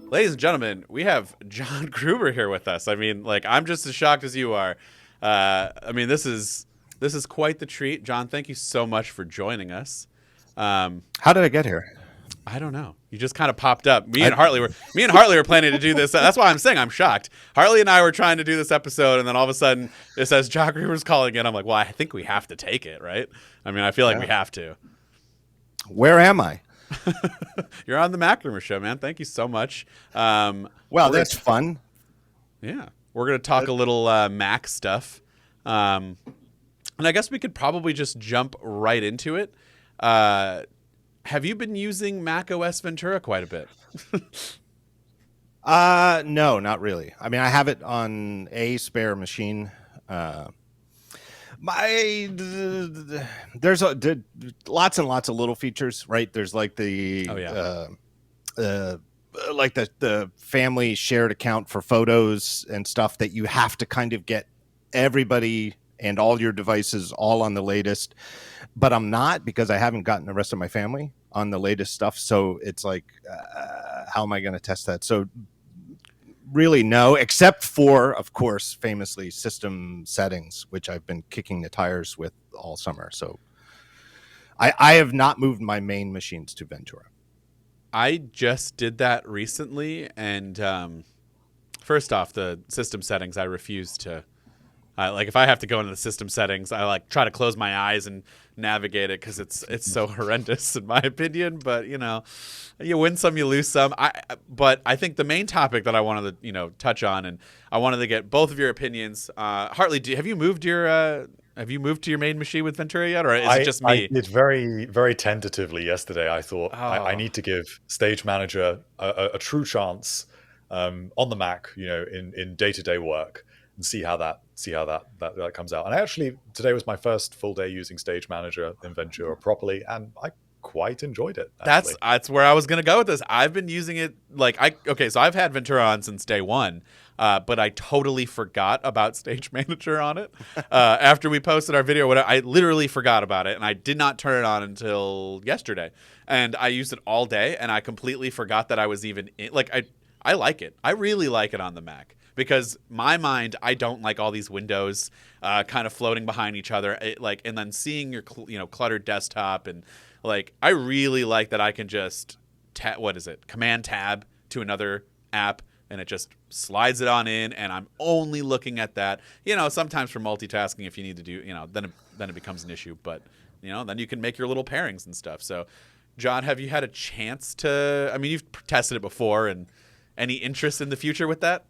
Ladies and gentlemen, we have John Gruber here with us. I mean, like, I'm just as shocked as you are. I mean, this is quite the treat. John, thank you so much for joining us. Um, How did I get here? I don't know. You just kind of popped up. I, Me and Hartley were planning to do this. That's why I'm saying I'm shocked. Hartley and I were trying to do this episode, and then all of a sudden it says John Gruber's calling in. I'm like, well, I think we have to take it, right? I mean, I feel like we yeah. have to. Where am I? You're on the MacRumors show, man. Thank you so much. Well, We're that's fun. Yeah, we're gonna talk a little Mac stuff, and I guess we could probably just jump right into it. Have you been using macOS Ventura quite a bit? No, not really. I mean, I have it on a spare machine. My there's lots and lots of little features, right? There's like the Oh yeah, like the family shared account for photos and stuff that you have to kind of get everybody and all your devices all on the latest. But I'm not, because I haven't gotten the rest of my family on the latest stuff. So it's like, how am I going to test that? So really no, except for, of course, famously system settings, which I've been kicking the tires with all summer. So I have not moved my main machines to Ventura. I just did that recently, and first off, the system settings I refuse to. Like if I have to go into the system settings, I like try to close my eyes and navigate it because it's so horrendous in my opinion. But you win some, you lose some. But I think the main topic that I wanted to touch on, and I wanted to get both of your opinions. Hartley, have you moved to your main machine with Ventura yet, or is it just I me? did very, very tentatively yesterday. I thought I Oh, need to give Stage Manager a true chance on the Mac, in day-to-day work, and see how that comes out. And today was my first full day using Stage Manager in Ventura properly, and I quite enjoyed it, that's actually. that's where I was gonna go with this. I've been using it so I've had Ventura on since day one, but I totally forgot about Stage Manager on it. After we posted our video, I literally forgot about it, and I did not turn it on until yesterday. And I used it all day, and I completely forgot that I was even in. Like I like it. I really like it on the Mac. Because my mind, I don't like all these windows kind of floating behind each other, and then seeing your cluttered desktop, and like I really like that I can just Command Tab to another app, and it just slides it on in, and I'm only looking at that. Sometimes for multitasking, if you need to do, then it becomes an issue. But then you can make your little pairings and stuff. So, John, have you had a chance to? I mean, you've tested it before, and any interest in the future with that?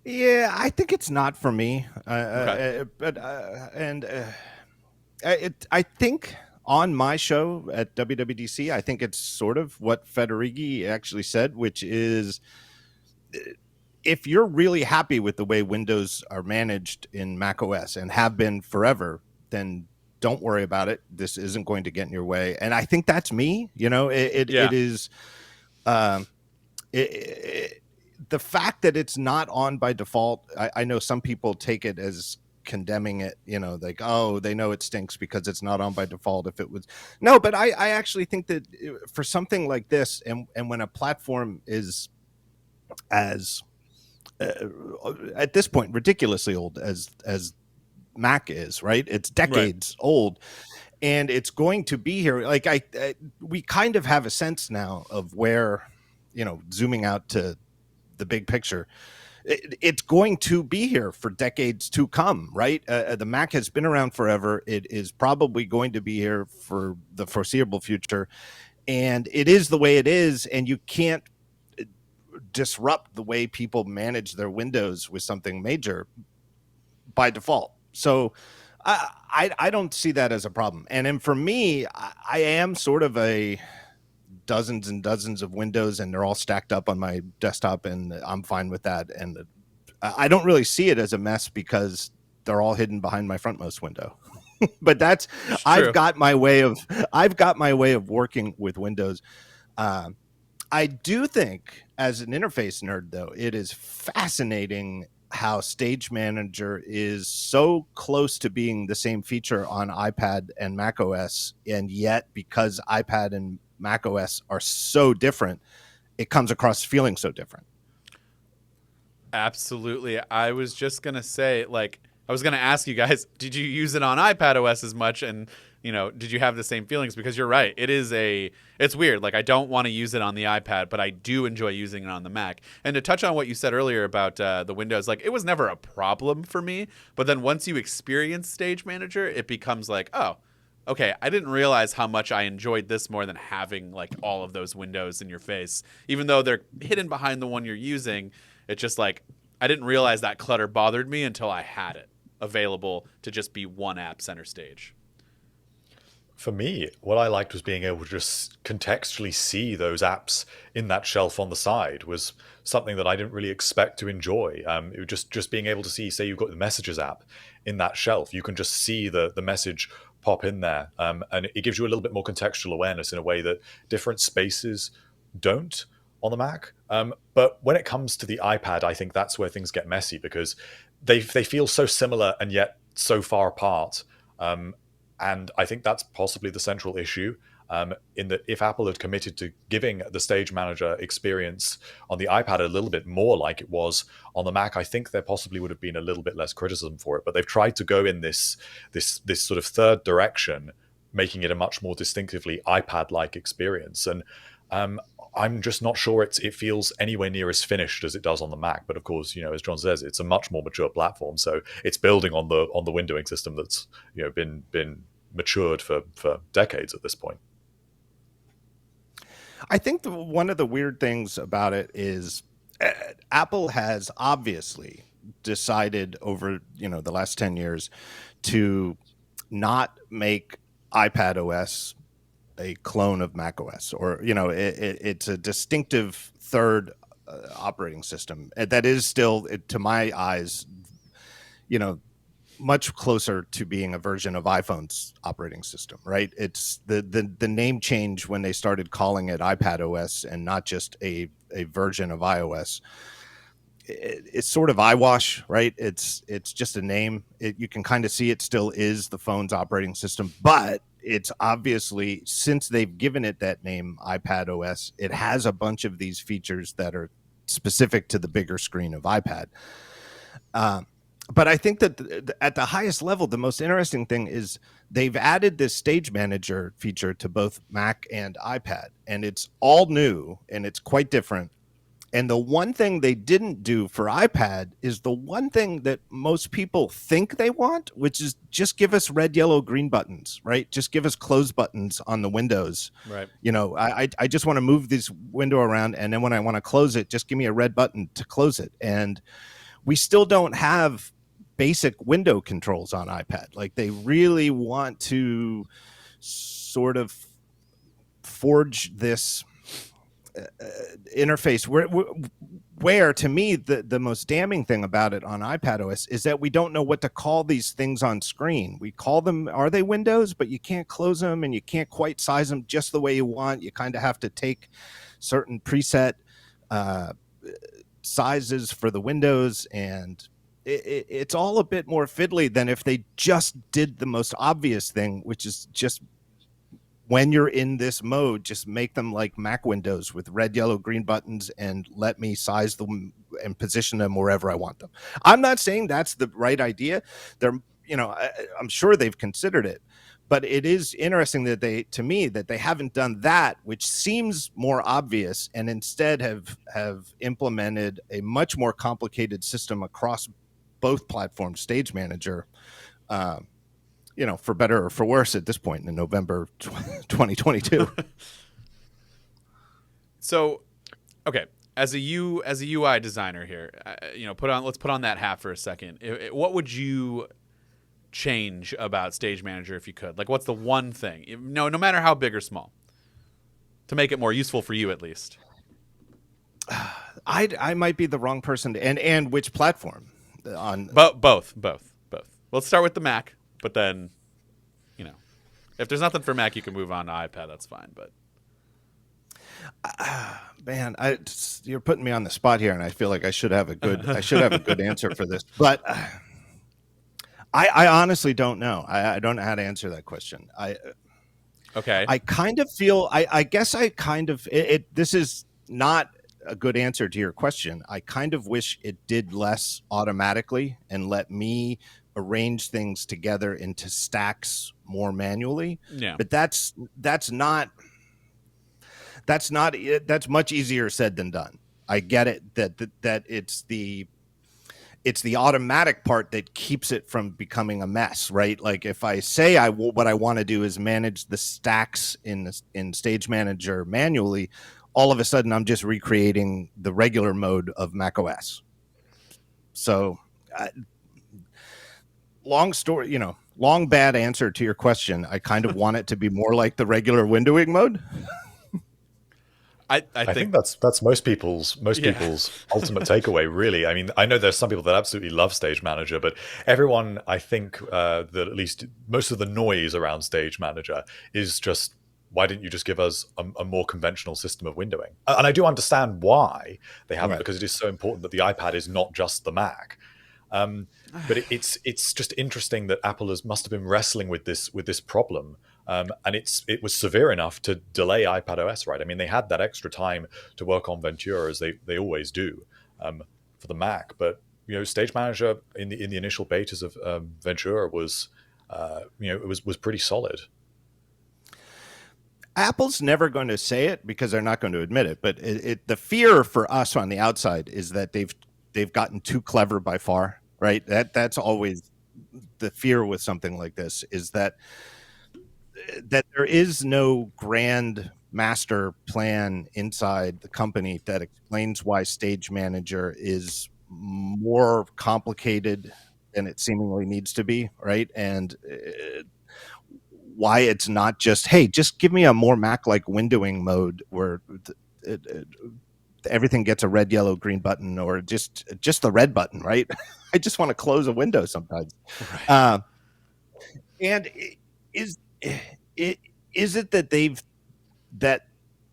Yeah, I think it's not for me. Okay. I think on my show at WWDC, I think it's sort of what Federighi actually said, which is if you're really happy with the way Windows are managed in macOS and have been forever, then don't worry about it. This isn't going to get in your way. And I think that's me. Yeah. It is. The fact that it's not on by default, I know some people take it as condemning it, like, oh, they know it stinks because it's not on by default. If it was no, but I actually think that for something like this, and when a platform is as at this point ridiculously old as Mac is, right? It's Right. decades old, and it's going to be here. Like we kind of have a sense now of where, zooming out to the big picture, it's going to be here for decades to come, right? The Mac has been around forever. It is probably going to be here for the foreseeable future, and it is the way it is, and you can't disrupt the way people manage their Windows with something major by default. So I don't see that as a problem. And then for me, I am sort of a dozens and dozens of windows, and they're all stacked up on my desktop, and I'm fine with that. And I don't really see it as a mess because they're all hidden behind my frontmost window. But that's It's true. I've got my way of working with Windows. I do think, as an interface nerd, though, it is fascinating how Stage Manager is so close to being the same feature on iPad and macOS, and yet because iPad and macOS are so different, it comes across feeling so different. Absolutely. I was just going to say, like, I was going to ask you guys, did you use it on iPad OS as much? And, you know, did you have the same feelings? Because you're right. It's weird. Like, I don't want to use it on the iPad, but I do enjoy using it on the Mac. And to touch on what you said earlier about the Windows, like, it was never a problem for me. But then once you experience Stage Manager, it becomes like, oh, okay, I didn't realize how much I enjoyed this more than having, like, all of those windows in your face. Even though they're hidden behind the one you're using, it's just like, I didn't realize that clutter bothered me until I had it available to just be one app center stage. For me, what I liked was being able to just contextually see those apps in that shelf on the side was something that I didn't really expect to enjoy. It was just being able to see, say you've got the Messages app in that shelf, you can just see the message pop in there. And it gives you a little bit more contextual awareness in a way that different spaces don't on the Mac. But when it comes to the iPad, I think that's where things get messy because they feel so similar and yet so far apart. And I think that's possibly the central issue, in that if Apple had committed to giving the Stage Manager experience on the iPad a little bit more like it was on the Mac, I think there possibly would have been a little bit less criticism for it. But they've tried to go in this sort of third direction, making it a much more distinctively iPad-like experience. And I'm just not sure it feels anywhere near as finished as it does on the Mac. But of course, you know, as John says, it's a much more mature platform, so it's building on the windowing system that's, you know, been matured for decades at this point. I think one of the weird things about it is Apple has obviously decided over, you know, the last 10 years to not make iPad OS a clone of macOS, or, you know, it's a distinctive third operating system that is still, to my eyes, you know, much closer to being a version of iPhone's operating system, right? It's the name change when they started calling it iPad OS and not just a version of iOS. It's sort of eyewash, right? It's just a name. You can kind of see it still is the phone's operating system, but it's obviously, since they've given it that name, iPad OS, it has a bunch of these features that are specific to the bigger screen of iPad. But I think that at the highest level, the most interesting thing is they've added this Stage Manager feature to both Mac and iPad, and it's all new and it's quite different. And the one thing they didn't do for iPad is the one thing that most people think they want, which is just give us red, yellow, green buttons, right? Just give us close buttons on the windows. Right. You know, I just want to move this window around, and then when I want to close it, just give me a red button to close it. And we still don't have basic window controls on iPad. Like, they really want to sort of forge this interface where to me the most damning thing about it on iPad OS is that we don't know what to call these things on screen. We call them, are they windows, but you can't close them and you can't quite size them just the way you want. You kind of have to take certain preset sizes for the windows, and it's all a bit more fiddly than if they just did the most obvious thing, which is just, when you're in this mode, just make them like Mac windows with red, yellow, green buttons, and let me size them and position them wherever I want them. I'm not saying that's the right idea. They're, you know, I'm sure they've considered it, but it is interesting that they haven't done that, which seems more obvious, and instead have implemented a much more complicated system across both platforms, Stage Manager, you know, for better or for worse at this point in November 2022. So, okay, as a UI designer here, you know, let's put on that hat for a second. What would you change about Stage Manager if you could? Like, what's the one thing? No matter how big or small, to make it more useful for you at least. I might be the wrong person and which platform? On both. Let's start with the Mac. But then, you know, if there's nothing for Mac, you can move on to iPad. That's fine. But man, you're putting me on the spot here, and I feel like I should have a good answer for this. But I honestly don't know. I don't know how to answer that question. Okay. I kind of feel. I guess I kind of. This is not a good answer to your question. I kind of wish it did less automatically and let me arrange things together into stacks more manually. Yeah. But that's much easier said than done. I get it that it's the automatic part that keeps it from becoming a mess, right? Like if I say what I want to do is manage the stacks in Stage Manager manually, all of a sudden I'm just recreating the regular mode of macOS. So, long bad answer to your question. I kind of want it to be more like the regular windowing mode. I think that's most people's ultimate takeaway, really. I mean, I know there's some people that absolutely love Stage Manager, but everyone, I think, that at least most of the noise around Stage Manager is just, why didn't you just give us a more conventional system of windowing? And I do understand why they haven't, because it is so important that the iPad is not just the Mac. But it's just interesting that Apple must have been wrestling with this problem. And it was severe enough to delay iPadOS, right? I mean, they had that extra time to work on Ventura, as they always do, for the Mac. But Stage Manager in the initial betas of Ventura was pretty solid. Apple's never going to say it because they're not going to admit it. But the fear for us on the outside is that they've gotten too clever by far, right? That's always the fear with something like this, is that there is no grand master plan inside the company that explains why Stage Manager is more complicated than it seemingly needs to be, right? And why it's not just, hey, just give me a more Mac-like windowing mode where everything gets a red, yellow, green button, or just the red button, right? I just want to close a window sometimes. Right. And is it that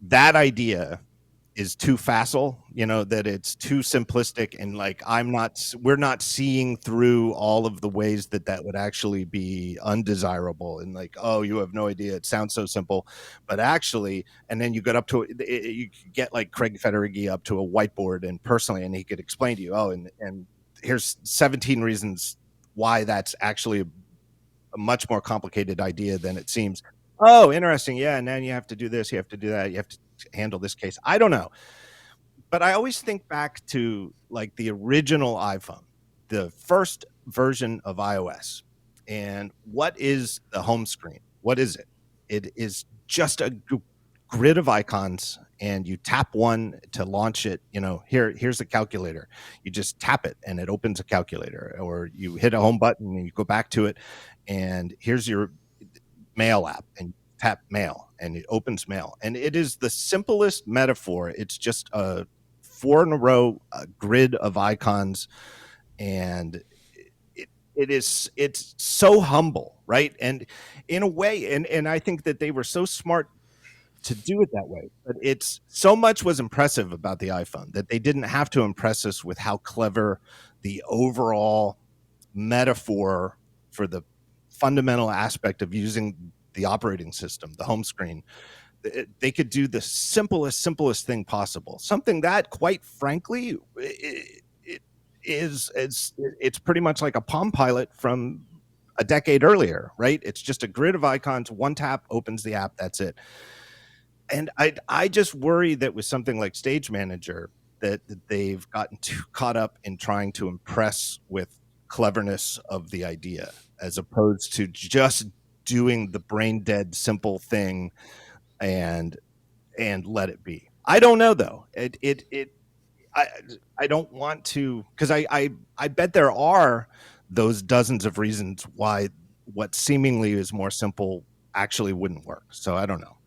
that idea is too facile, that it's too simplistic, and like we're not seeing through all of the ways that would actually be undesirable, and like, oh, you have no idea, it sounds so simple, but actually, and then you you get like Craig Federighi up to a whiteboard and personally, and he could explain to you, oh, and here's 17 reasons why that's actually a much more complicated idea than it seems. Oh, interesting. Yeah. And then you have to do this, you have to do that, you have to handle this case. I don't know. But I always think back to like the original iPhone, the first version of iOS. And what is the home screen? What is it? It is just a grid of icons, and you tap one to launch it. Here's the calculator. You just tap it and it opens a calculator, or you hit a home button and you go back to it, and here's your mail app, and tap mail and it opens mail. And it is the simplest metaphor. It's just a 4 in a row grid of icons, and it's so humble, right? And in a way, and I think that they were so smart to do it that way, but it's so much was impressive about the iPhone that they didn't have to impress us with how clever the overall metaphor for the fundamental aspect of using the operating system, the home screen. They could do the simplest thing possible. Something that, quite frankly, it's pretty much like a Palm Pilot from a decade earlier, right? It's just a grid of icons. One tap opens the app. That's it. And I just worry that with something like Stage Manager, that they've gotten too caught up in trying to impress with cleverness of the idea, as opposed to just doing the brain dead simple thing and let it be. I don't know though. I don't want to, because I bet there are those dozens of reasons why what seemingly is more simple actually wouldn't work. So I don't know.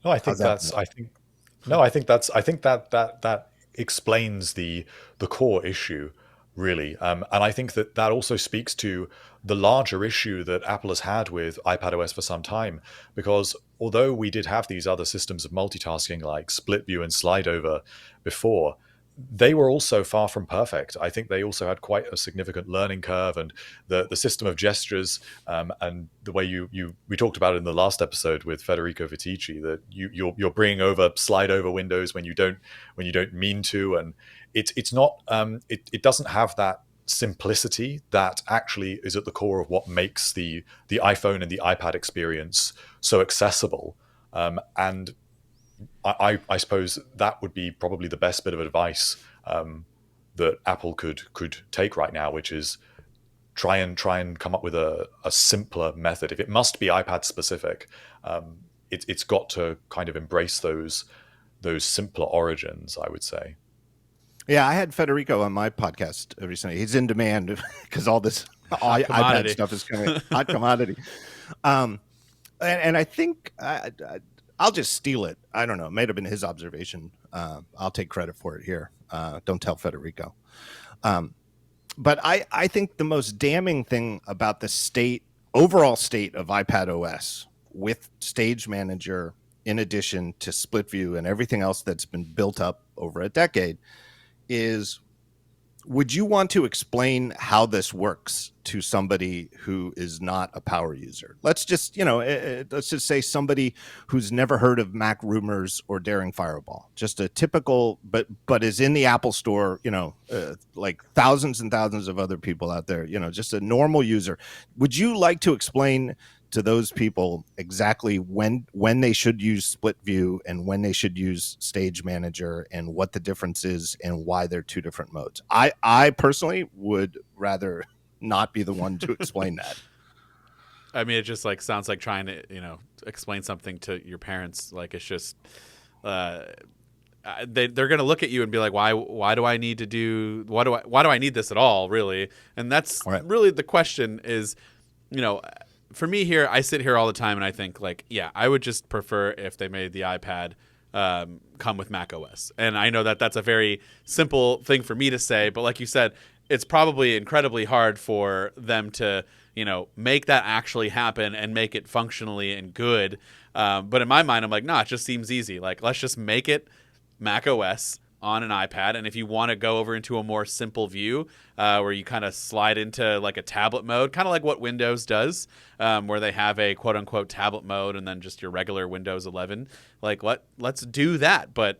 No, I think that explains the core issue, really. And I think that also speaks to the larger issue that Apple has had with iPadOS for some time, because although we did have these other systems of multitasking like split view and slide over before, they were also far from perfect. I think they also had quite a significant learning curve, and the system of gestures, and the way we talked about it in the last episode with Federico Vitici, that you're bringing over slide over windows when you don't mean to, and it's not it doesn't have that simplicity that actually is at the core of what makes the iPhone and the iPad experience so accessible. And I suppose that would be probably the best bit of advice that Apple could take right now, which is try and come up with a simpler method. If it must be iPad specific, it's got to kind of embrace those simpler origins, I would say. Yeah, I had Federico on my podcast recently. He's in demand because all this iPad stuff is coming, hot commodity. And I think I'll just steal it. I don't know. It might have been his observation. I'll take credit for it here. Don't tell Federico. But I think the most damning thing about the overall state of iPad OS with Stage Manager, in addition to split view and everything else that's been built up over a decade, is, would you want to explain how this works to somebody who is not a power user? Let's just, let's just say somebody who's never heard of MacRumors or Daring Fireball, just a typical, but is in the Apple Store, like thousands and thousands of other people out there, just a normal user. Would you like to explain to those people exactly when they should use split view and when they should use Stage Manager and what the difference is and why they're two different modes? I personally would rather not be the one to explain that. I mean, it just sounds like trying to, explain something to your parents. Like, it's just, they're going to look at you and be like, why do I need to do, why do I need this at all, really? And that's really the question is, for me here, I sit here all the time and I think I would just prefer if they made the iPad come with macOS. And I know that that's a very simple thing for me to say, but like you said, it's probably incredibly hard for them to, make that actually happen and make it functionally and good. But in my mind, I'm like, nah, it just seems easy. Like, let's just make it macOS on an iPad, and if you want to go over into a more simple view where you kind of slide into like a tablet mode, kind of like what Windows does, where they have a quote unquote tablet mode and then just your regular Windows 11, let's do that. But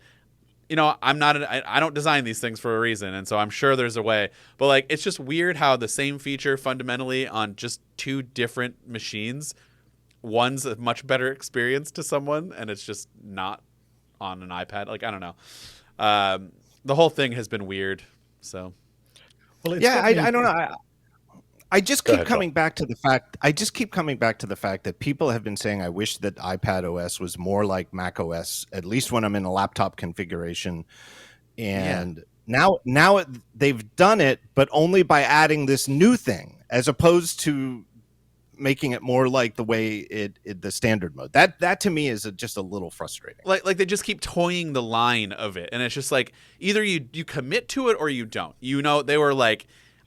I don't design these things for a reason, and so I'm sure there's a way, but it's just weird how the same feature fundamentally on just two different machines, one's a much better experience to someone and it's just not on an iPad. I don't know. The whole thing has been weird. So, well, I don't know. I just keep coming back to the fact. I just keep coming back to the fact that people have been saying, "I wish that iPad OS was more like Mac OS." At least when I'm in a laptop configuration, and now they've done it, but only by adding this new thing, as opposed to making it more like the way the standard mode. That to me is just a little frustrating. Like they just keep toying the line of it, and it's just either you commit to it or you don't. They were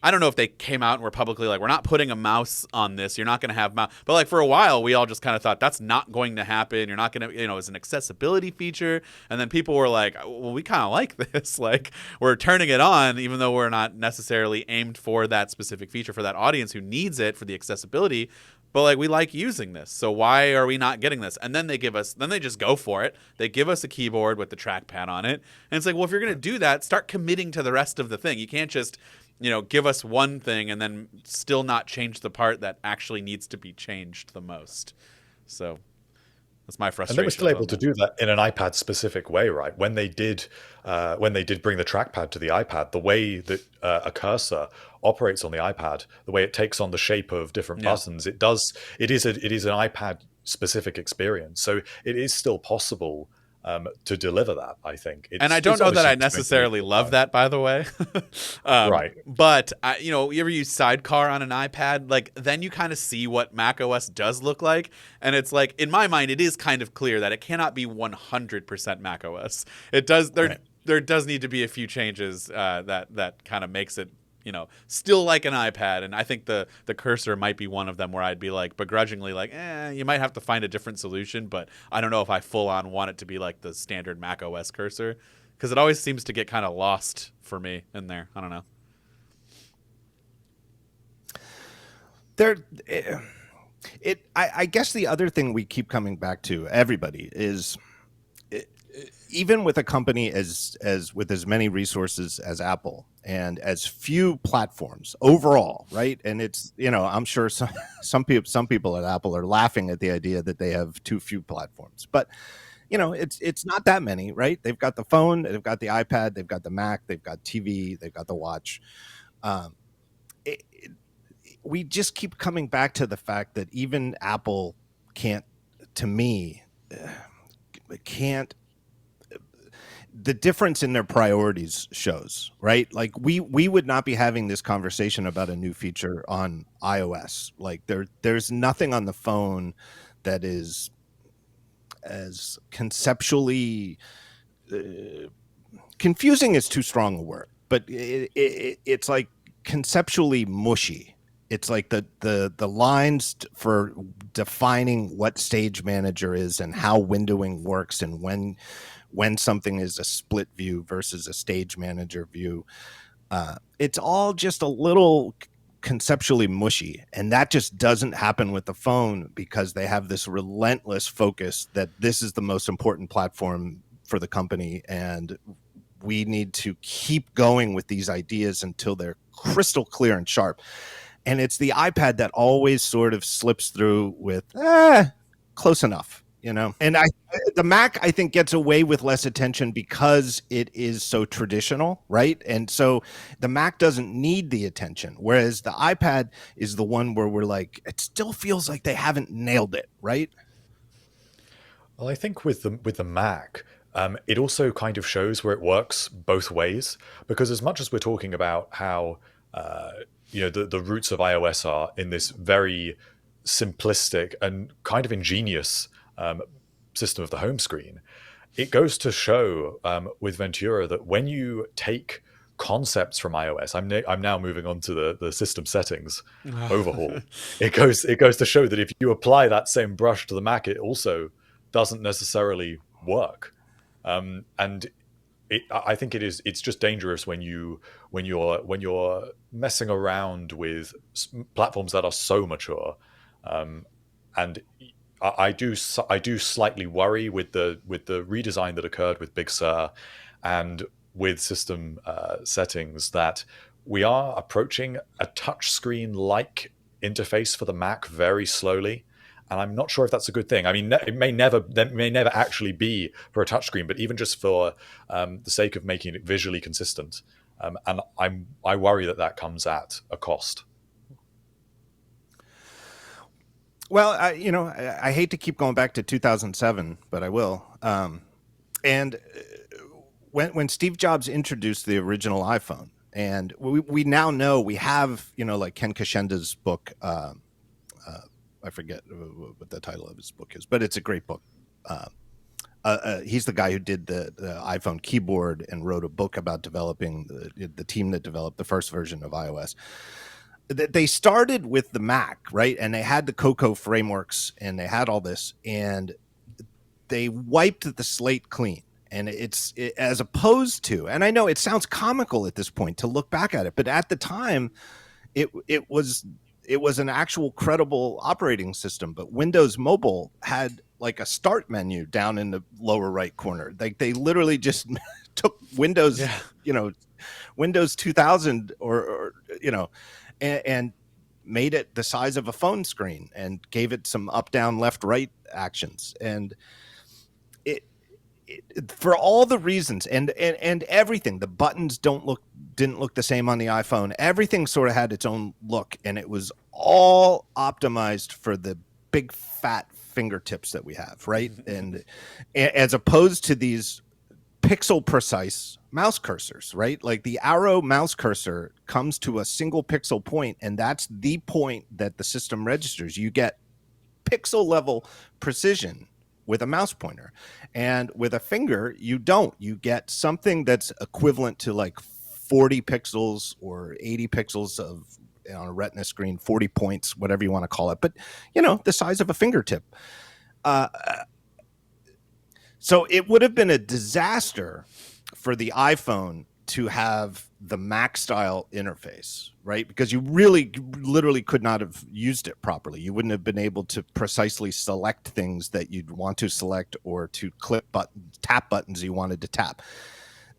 I don't know if they came out and were publicly we're not putting a mouse on this. You're not going to have mouse. But for a while, we all just kind of thought that's not going to happen. You're not going to, it's an accessibility feature. And then people were like, well, we kind of like this. We're turning it on, even though we're not necessarily aimed for that specific feature for that audience who needs it for the accessibility. But we like using this. So why are we not getting this? And then they just go for it. They give us a keyboard with the trackpad on it. And it's well, if you're going to do that, start committing to the rest of the thing. You can't just give us one thing and then still not change the part that actually needs to be changed the most. So that's my frustration. And they were still able to do that in an iPad specific way, right? When they did bring the trackpad to the iPad, the way that a cursor operates on the iPad, the way it takes on the shape of different buttons, it is an iPad specific experience. So it is still possible to deliver that, I think. And I don't know that I necessarily love that, by the way. Right. But, you ever use Sidecar on an iPad? Then you kind of see what macOS does look like. And it's in my mind, it is kind of clear that it cannot be 100% macOS. It does. There does need to be a few changes that kind of makes it, still like an iPad. And I think the cursor might be one of them where I'd be begrudgingly you might have to find a different solution, but I don't know if I full on want it to be the standard Mac OS cursor, because it always seems to get kind of lost for me in there. I don't know. I guess the other thing we keep coming back to, everybody, is even with a company as with as many resources as Apple and as few platforms overall, right? And it's, I'm sure some people at Apple are laughing at the idea that they have too few platforms, but it's not that many, right? They've got the phone, they've got the iPad, they've got the Mac, they've got TV, they've got the watch. We just keep coming back to the fact that even Apple can't, to me, the difference in their priorities shows, right? Like we would not be having this conversation about a new feature on iOS. Like there's nothing on the phone that is as conceptually confusing is too strong a word, but it's like conceptually mushy. It's like the lines for defining what Stage Manager is and how windowing works and when something is a split view versus a Stage Manager view. It's all just a little conceptually mushy, and that just doesn't happen with the phone because they have this relentless focus that this is the most important platform for the company, and we need to keep going with these ideas until they're crystal clear and sharp. And it's the iPad that always sort of slips through with close enough, And the Mac, I think, gets away with less attention because it is so traditional, right? And so the Mac doesn't need the attention, whereas the iPad is the one where we're like, it still feels like they haven't nailed it, right? Well, I think with the Mac, it also kind of shows where it works both ways, because as much as we're talking about how the roots of iOS are in this very simplistic and kind of ingenious system of the home screen, it goes to show with Ventura that when you take concepts from iOS, I'm now moving on to the system settings overhaul. It goes to show that if you apply that same brush to the Mac, it also doesn't necessarily work. And I think it's just dangerous when you're messing around with platforms that are so mature, and I do slightly worry with the redesign that occurred with Big Sur and with system settings that we are approaching a touchscreen like interface for the Mac very slowly. And I'm not sure if that's a good thing. I mean, it may never actually be for a touchscreen, but even just for the sake of making it visually consistent. And I worry that comes at a cost. Well, I hate to keep going back to 2007, but I will. And when Steve Jobs introduced the original iPhone, and we now know we have, like Ken Kashenda's book. I forget what the title of his book is, but it's a great book. He's the guy who did the iPhone keyboard and wrote a book about developing the team that developed the first version of iOS. They started with the Mac, right? And they had the Cocoa frameworks and they had all this, and they wiped the slate clean. And as opposed to, and I know it sounds comical at this point to look back at it, but at the time it was an actual credible operating system. But Windows Mobile had like a start menu down in the lower right corner. Like they literally just took Windows, Windows 2000 or and made it the size of a phone screen and gave it some up, down, left, right actions. And it for all the reasons and everything, the buttons didn't look the same on the iPhone. Everything sort of had its own look, and it was all optimized for the big fat fingertips that we have, right? And as opposed to these pixel precise mouse cursors, right? Like the arrow mouse cursor comes to a single pixel point, and that's the point that the system registers. You get pixel level precision with a mouse pointer, and with a finger you don't. You get something that's equivalent to like 40 pixels or 80 pixels of on a retina screen, 40 points, whatever you want to call it, but the size of a fingertip. So it would have been a disaster for the iPhone to have the Mac style interface, right? Because you really literally could not have used it properly. You wouldn't have been able to precisely select things that you'd want to select or to click buttons, tap buttons you wanted to tap.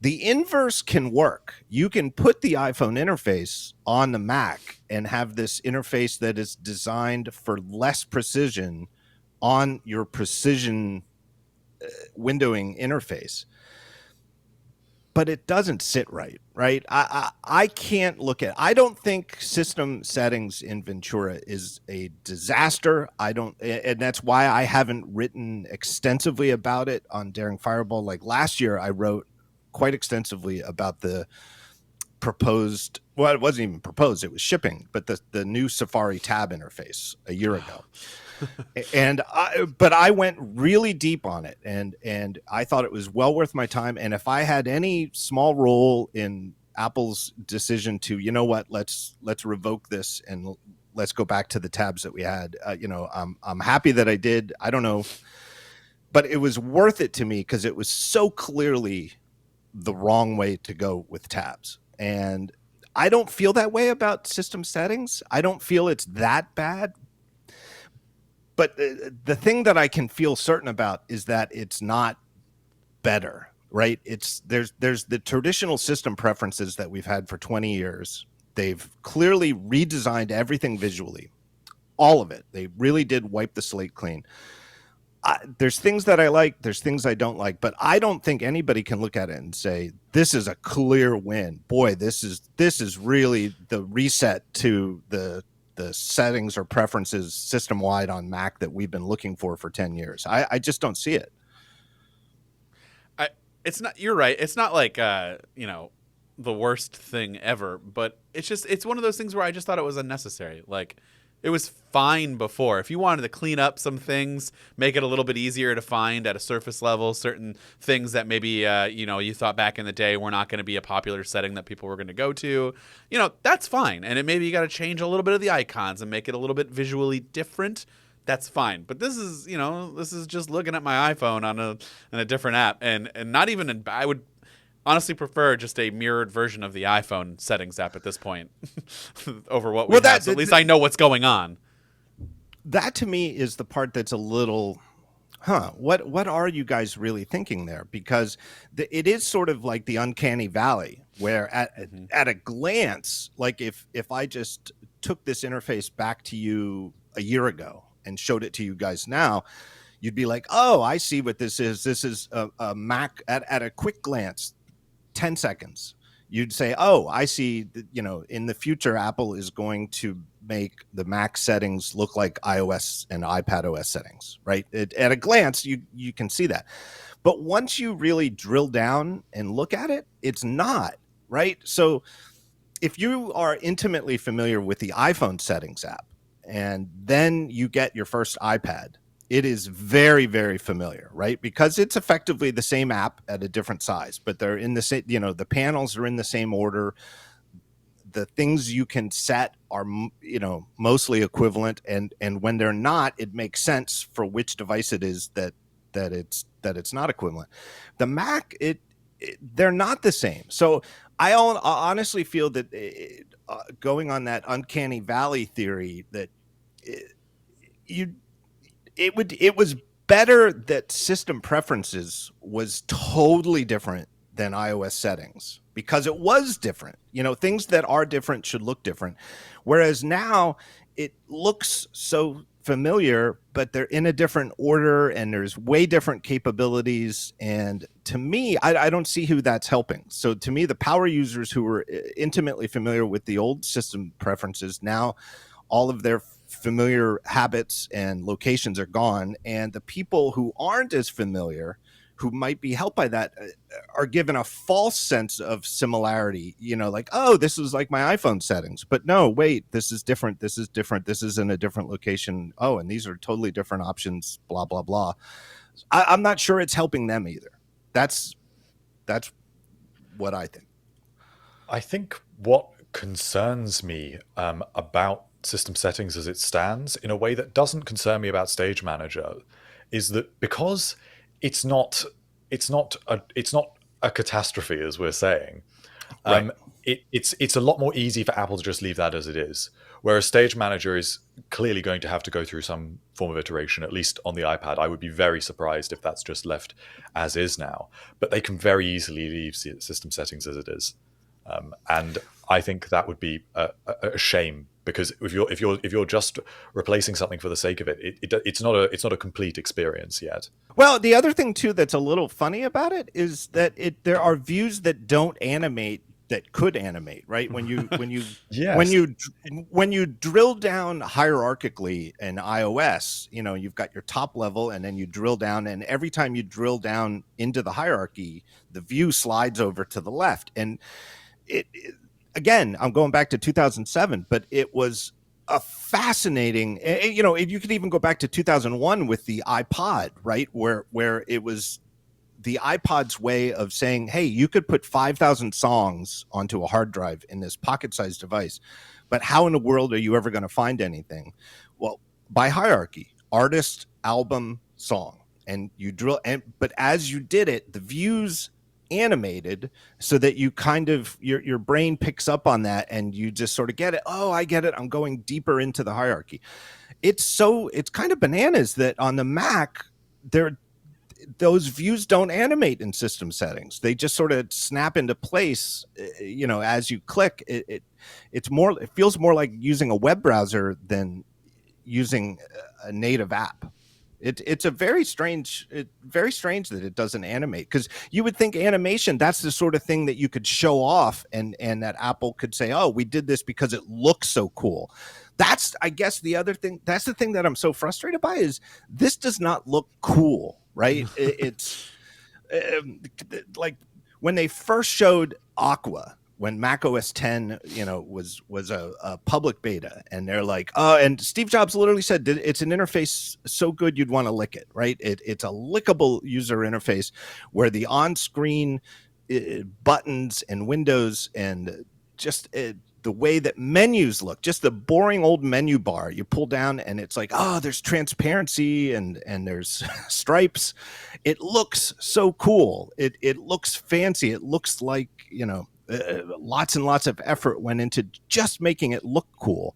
The inverse can work. You can put the iPhone interface on the Mac and have this interface that is designed for less precision on your precision windowing interface. But it doesn't sit right? I can't look at. I don't think system settings in Ventura is a disaster. And that's why I haven't written extensively about it on Daring Fireball. Like last year, I wrote quite extensively about the proposed. Well, it wasn't even proposed; it was shipping. But the new Safari tab interface a year ago. But I went really deep on it, and I thought it was well worth my time. And if I had any small role in Apple's decision to, you know what, let's revoke this and let's go back to the tabs that we had, I'm happy that I did. I don't know, but it was worth it to me because it was so clearly the wrong way to go with tabs. And I don't feel that way about system settings. I don't feel it's that bad. But the thing that I can feel certain about is that it's not better, right? There's the traditional system preferences that we've had for 20 years. They've clearly redesigned everything visually, all of it. They really did wipe the slate clean. There's things that I like, there's things I don't like, but I don't think anybody can look at it and say this is a clear win. Boy, this is really the reset to the settings or preferences system-wide on Mac that we've been looking for 10 years. I just don't see it. It's not. You're right. It's not like the worst thing ever, but it's one of those things where I just thought it was unnecessary. Like it was fine before. If you wanted to clean up some things, make it a little bit easier to find at a surface level, certain things that maybe you thought back in the day were not going to be a popular setting that people were going to go to, that's fine. And maybe you got to change a little bit of the icons and make it a little bit visually different. That's fine. But this is just looking at my iPhone on a different app, and not even I would honestly prefer just a mirrored version of the iPhone settings app at this point over what we have. So at least I know what's going on. That to me is the part that's a little, what are you guys really thinking there? Because it is sort of like the uncanny valley where at a glance, like if I just took this interface back to you a year ago and showed it to you guys now, you'd be like, oh, I see what this is. This is a Mac at a quick glance. 10 seconds, you'd say, oh, I see, in the future, Apple is going to make the Mac settings look like iOS and iPadOS settings, right? At a glance, you can see that. But once you really drill down and look at it, it's not, right? So if you are intimately familiar with the iPhone settings app, and then you get your first iPad, it is very, very familiar, right? Because it's effectively the same app at a different size, but they're in the same, the panels are in the same order. The things you can set are, mostly equivalent. And when they're not, it makes sense for which device it is that it's not equivalent. The Mac, they're not the same. So I honestly feel that going on that uncanny valley theory that it was better that system preferences was totally different than iOS settings because it was different. Things that are different should look different. Whereas now it looks so familiar, but they're in a different order and there's way different capabilities. And to me, I don't see who that's helping. So to me, the power users who were intimately familiar with the old system preferences, now all of their familiar habits and locations are gone, and the people who aren't as familiar, who might be helped by that, are given a false sense of similarity, like, oh, this is like my iPhone settings, but no, wait, this is different, this is in a different location, oh, and these are totally different options, blah blah blah. I'm not sure it's helping them either. That's what I think. I think what concerns me about system settings as it stands, in a way that doesn't concern me about Stage Manager, is that because it's not a catastrophe, as we're saying, Right. it's a lot more easy for Apple to just leave that as it is. Whereas Stage Manager is clearly going to have to go through some form of iteration, at least on the iPad. I would be very surprised if that's just left as is now. But they can very easily leave system settings as it is, and I think that would be a shame, because if you're just replacing something for the sake of it, it's not a complete experience yet. Well, the other thing too that's a little funny about it is that there are views that don't animate that could animate, right? When you Yes. when you drill down hierarchically in iOS, you've got your top level, and then you drill down, and every time you drill down into the hierarchy, the view slides over to the left. And it again, I'm going back to 2007, but it was a fascinating, you could even go back to 2001 with the iPod, right? Where it was the iPod's way of saying, hey, you could put 5,000 songs onto a hard drive in this pocket-sized device, but how in the world are you ever going to find anything? Well, by hierarchy, artist, album, song, and you drill, but as you did it, the views animated so that you kind of your brain picks up on that, and you just sort of get it. Oh, I get it. I'm going deeper into the hierarchy. It's kind of bananas that on the Mac those views don't animate in system settings. They just sort of snap into place, as you click. It feels more like using a web browser than using a native app. It's very strange that it doesn't animate, because you would think animation, that's the sort of thing that you could show off, and that Apple could say, oh, we did this because it looks so cool. That's, I guess, the other thing. That's the thing that I'm so frustrated by, is this does not look cool, right? It's like when they first showed Aqua, when macOS 10, was a public beta, and they're like, and Steve Jobs literally said that it's an interface so good you'd want to lick it, right? It's a lickable user interface where the on-screen buttons and windows and just the way that menus look, just the boring old menu bar you pull down, and it's like, oh, there's transparency and there's stripes. It looks so cool. It looks fancy. It looks like, lots and lots of effort went into just making it look cool.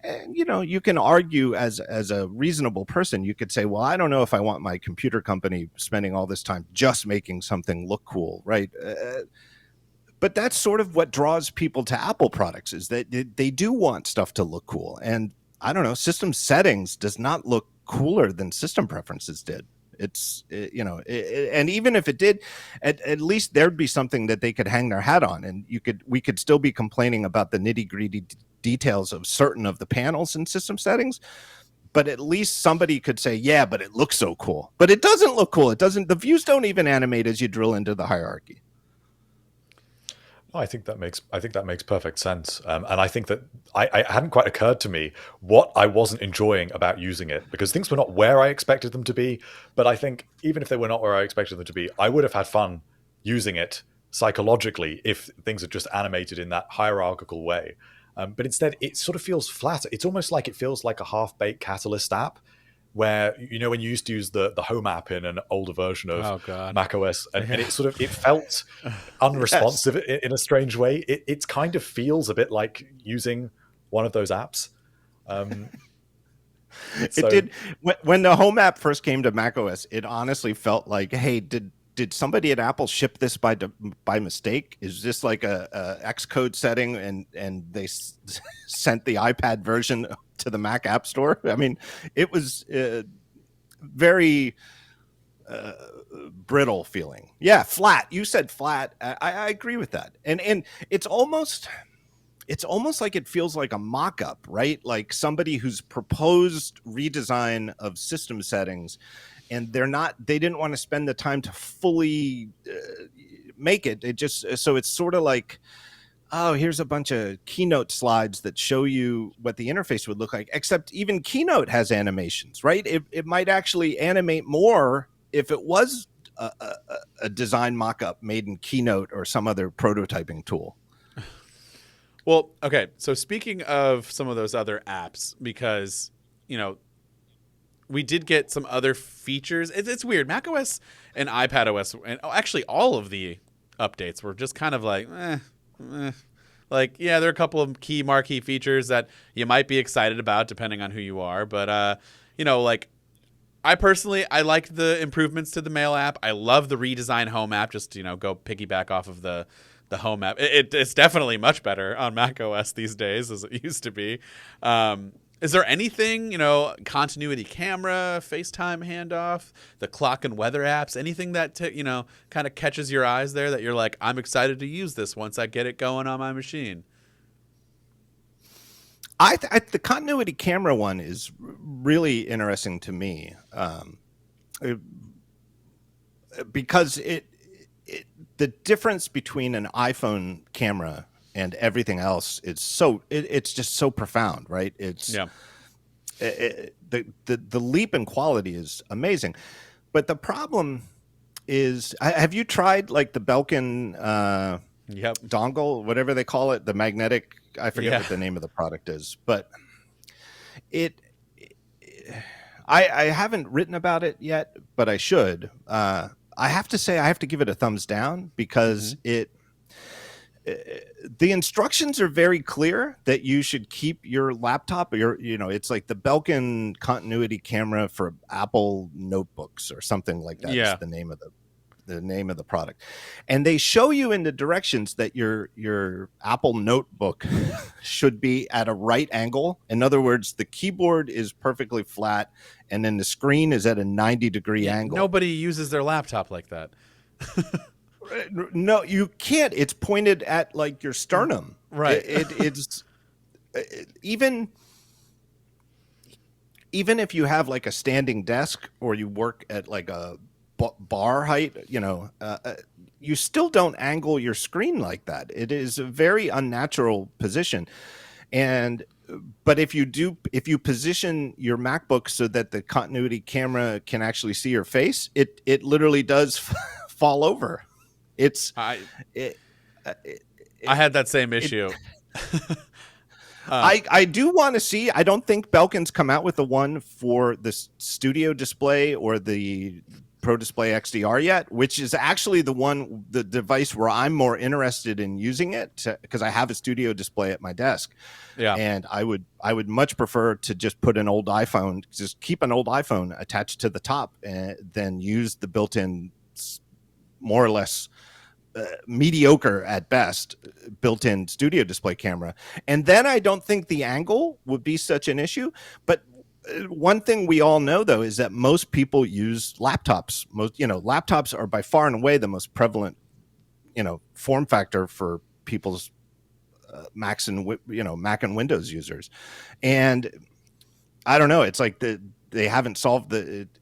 And you can argue as a reasonable person, you could say, well, I don't know if I want my computer company spending all this time just making something look cool, right? But that's sort of what draws people to Apple products, is that they do want stuff to look cool. And I don't know, system settings does not look cooler than system preferences did. It's, and even if it did, at least there'd be something that they could hang their hat on, and we could still be complaining about the nitty gritty details of certain of the panels in system settings. But at least somebody could say, yeah, but it looks so cool. But it doesn't look cool. The views don't even animate as you drill into the hierarchy. I think that makes perfect sense, and I think that I hadn't quite occurred to me what I wasn't enjoying about using it, because things were not where I expected them to be. But I think even if they were not where I expected them to be, I would have had fun using it psychologically if things had just animated in that hierarchical way. But instead, it sort of feels flat. It's almost like it feels like a half-baked Catalyst app, where when you used to use the home app in an older version of macOS, and it felt unresponsive. Yes. In a strange way. It kind of feels a bit like using one of those apps. It did when the home app first came to macOS. It honestly felt like, hey, did somebody at Apple ship this by mistake? Is this like a Xcode setting, and they sent the iPad version to the Mac App Store? I mean, it was very brittle feeling. Yeah, flat. You said flat. I agree with that. And it's almost like it feels like a mock-up, right? Like somebody who's proposed redesign of system settings, and they didn't want to spend the time to fully make it. So it's sort of like, oh, here's a bunch of Keynote slides that show you what the interface would look like, except even Keynote has animations, right? It might actually animate more if it was a design mock-up made in Keynote or some other prototyping tool. Well, okay. So speaking of some of those other apps, because, we did get some other features. It's weird. macOS and iPadOS, and actually all of the updates were just kind of like, like, yeah, there are a couple of key marquee features that you might be excited about depending on who you are. But, like, I personally, I like the improvements to the Mail app. I love the redesigned Home app, just, go piggyback off of the Home app. It's definitely much better on macOS these days as it used to be. Is there anything, continuity camera, FaceTime handoff, the clock and weather apps, anything that, kind of catches your eyes there that you're like, I'm excited to use this once I get it going on my machine? The continuity camera one is really interesting to me, because the difference between an iPhone camera and everything else is it's just so profound, right? The leap in quality is amazing, but the problem is, have you tried like the Belkin dongle, whatever they call it, the magnetic? I forget what the name of the product is, but I haven't written about it yet, but I should. I have to say I have to give it a thumbs down because the instructions are very clear that you should keep your laptop or it's like the Belkin continuity camera for Apple notebooks or something like that. Yeah. Is the name of the product. And they show you in the directions that your Apple notebook should be at a right angle. In other words, the keyboard is perfectly flat and then the screen is at a 90-degree angle. Nobody uses their laptop like that. No, you can't. It's pointed at like your sternum. Right. It's even if you have like a standing desk or you work at like a bar height, you still don't angle your screen like that. It is a very unnatural position. But if you position your MacBook so that the continuity camera can actually see your face, it literally does fall over. I had that same issue. I do want to see. I don't think Belkin's come out with the one for the Studio Display or the Pro Display XDR yet, which is actually the device where I'm more interested in using it because I have a Studio Display at my desk. Yeah, and I would much prefer to just put an old iPhone, just keep an old iPhone attached to the top, than use the built-in, more or less mediocre at best, built-in Studio Display camera. And then I don't think the angle would be such an issue. But one thing we all know, though, is that most people use laptops. Laptops are by far and away the most prevalent, form factor for people's Macs and Mac and Windows users. And I don't know. It's like they haven't solved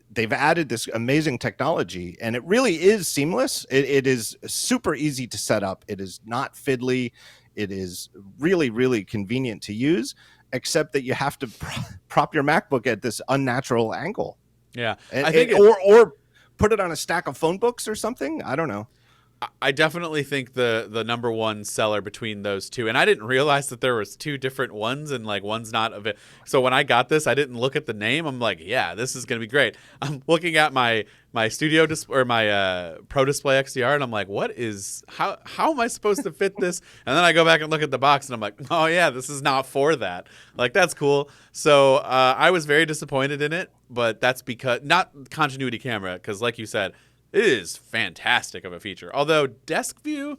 they've added this amazing technology, and it really is seamless. It is super easy to set up. It is not fiddly. It is really, really convenient to use, except that you have to prop your MacBook at this unnatural angle. Yeah. I think or put it on a stack of phone books or something. I don't know. I definitely think the number one seller between those two, and I didn't realize that there was two different ones, and like one's not of it. So when I got this, I didn't look at the name. I'm like, yeah, this is gonna be great. I'm looking at my Studio or my Pro Display XDR, and I'm like, how am I supposed to fit this? And then I go back and look at the box, and I'm like, oh yeah, this is not for that. Like, that's cool. So I was very disappointed in it, but that's because not continuity camera, because like you said, it is fantastic of a feature. Although desk view,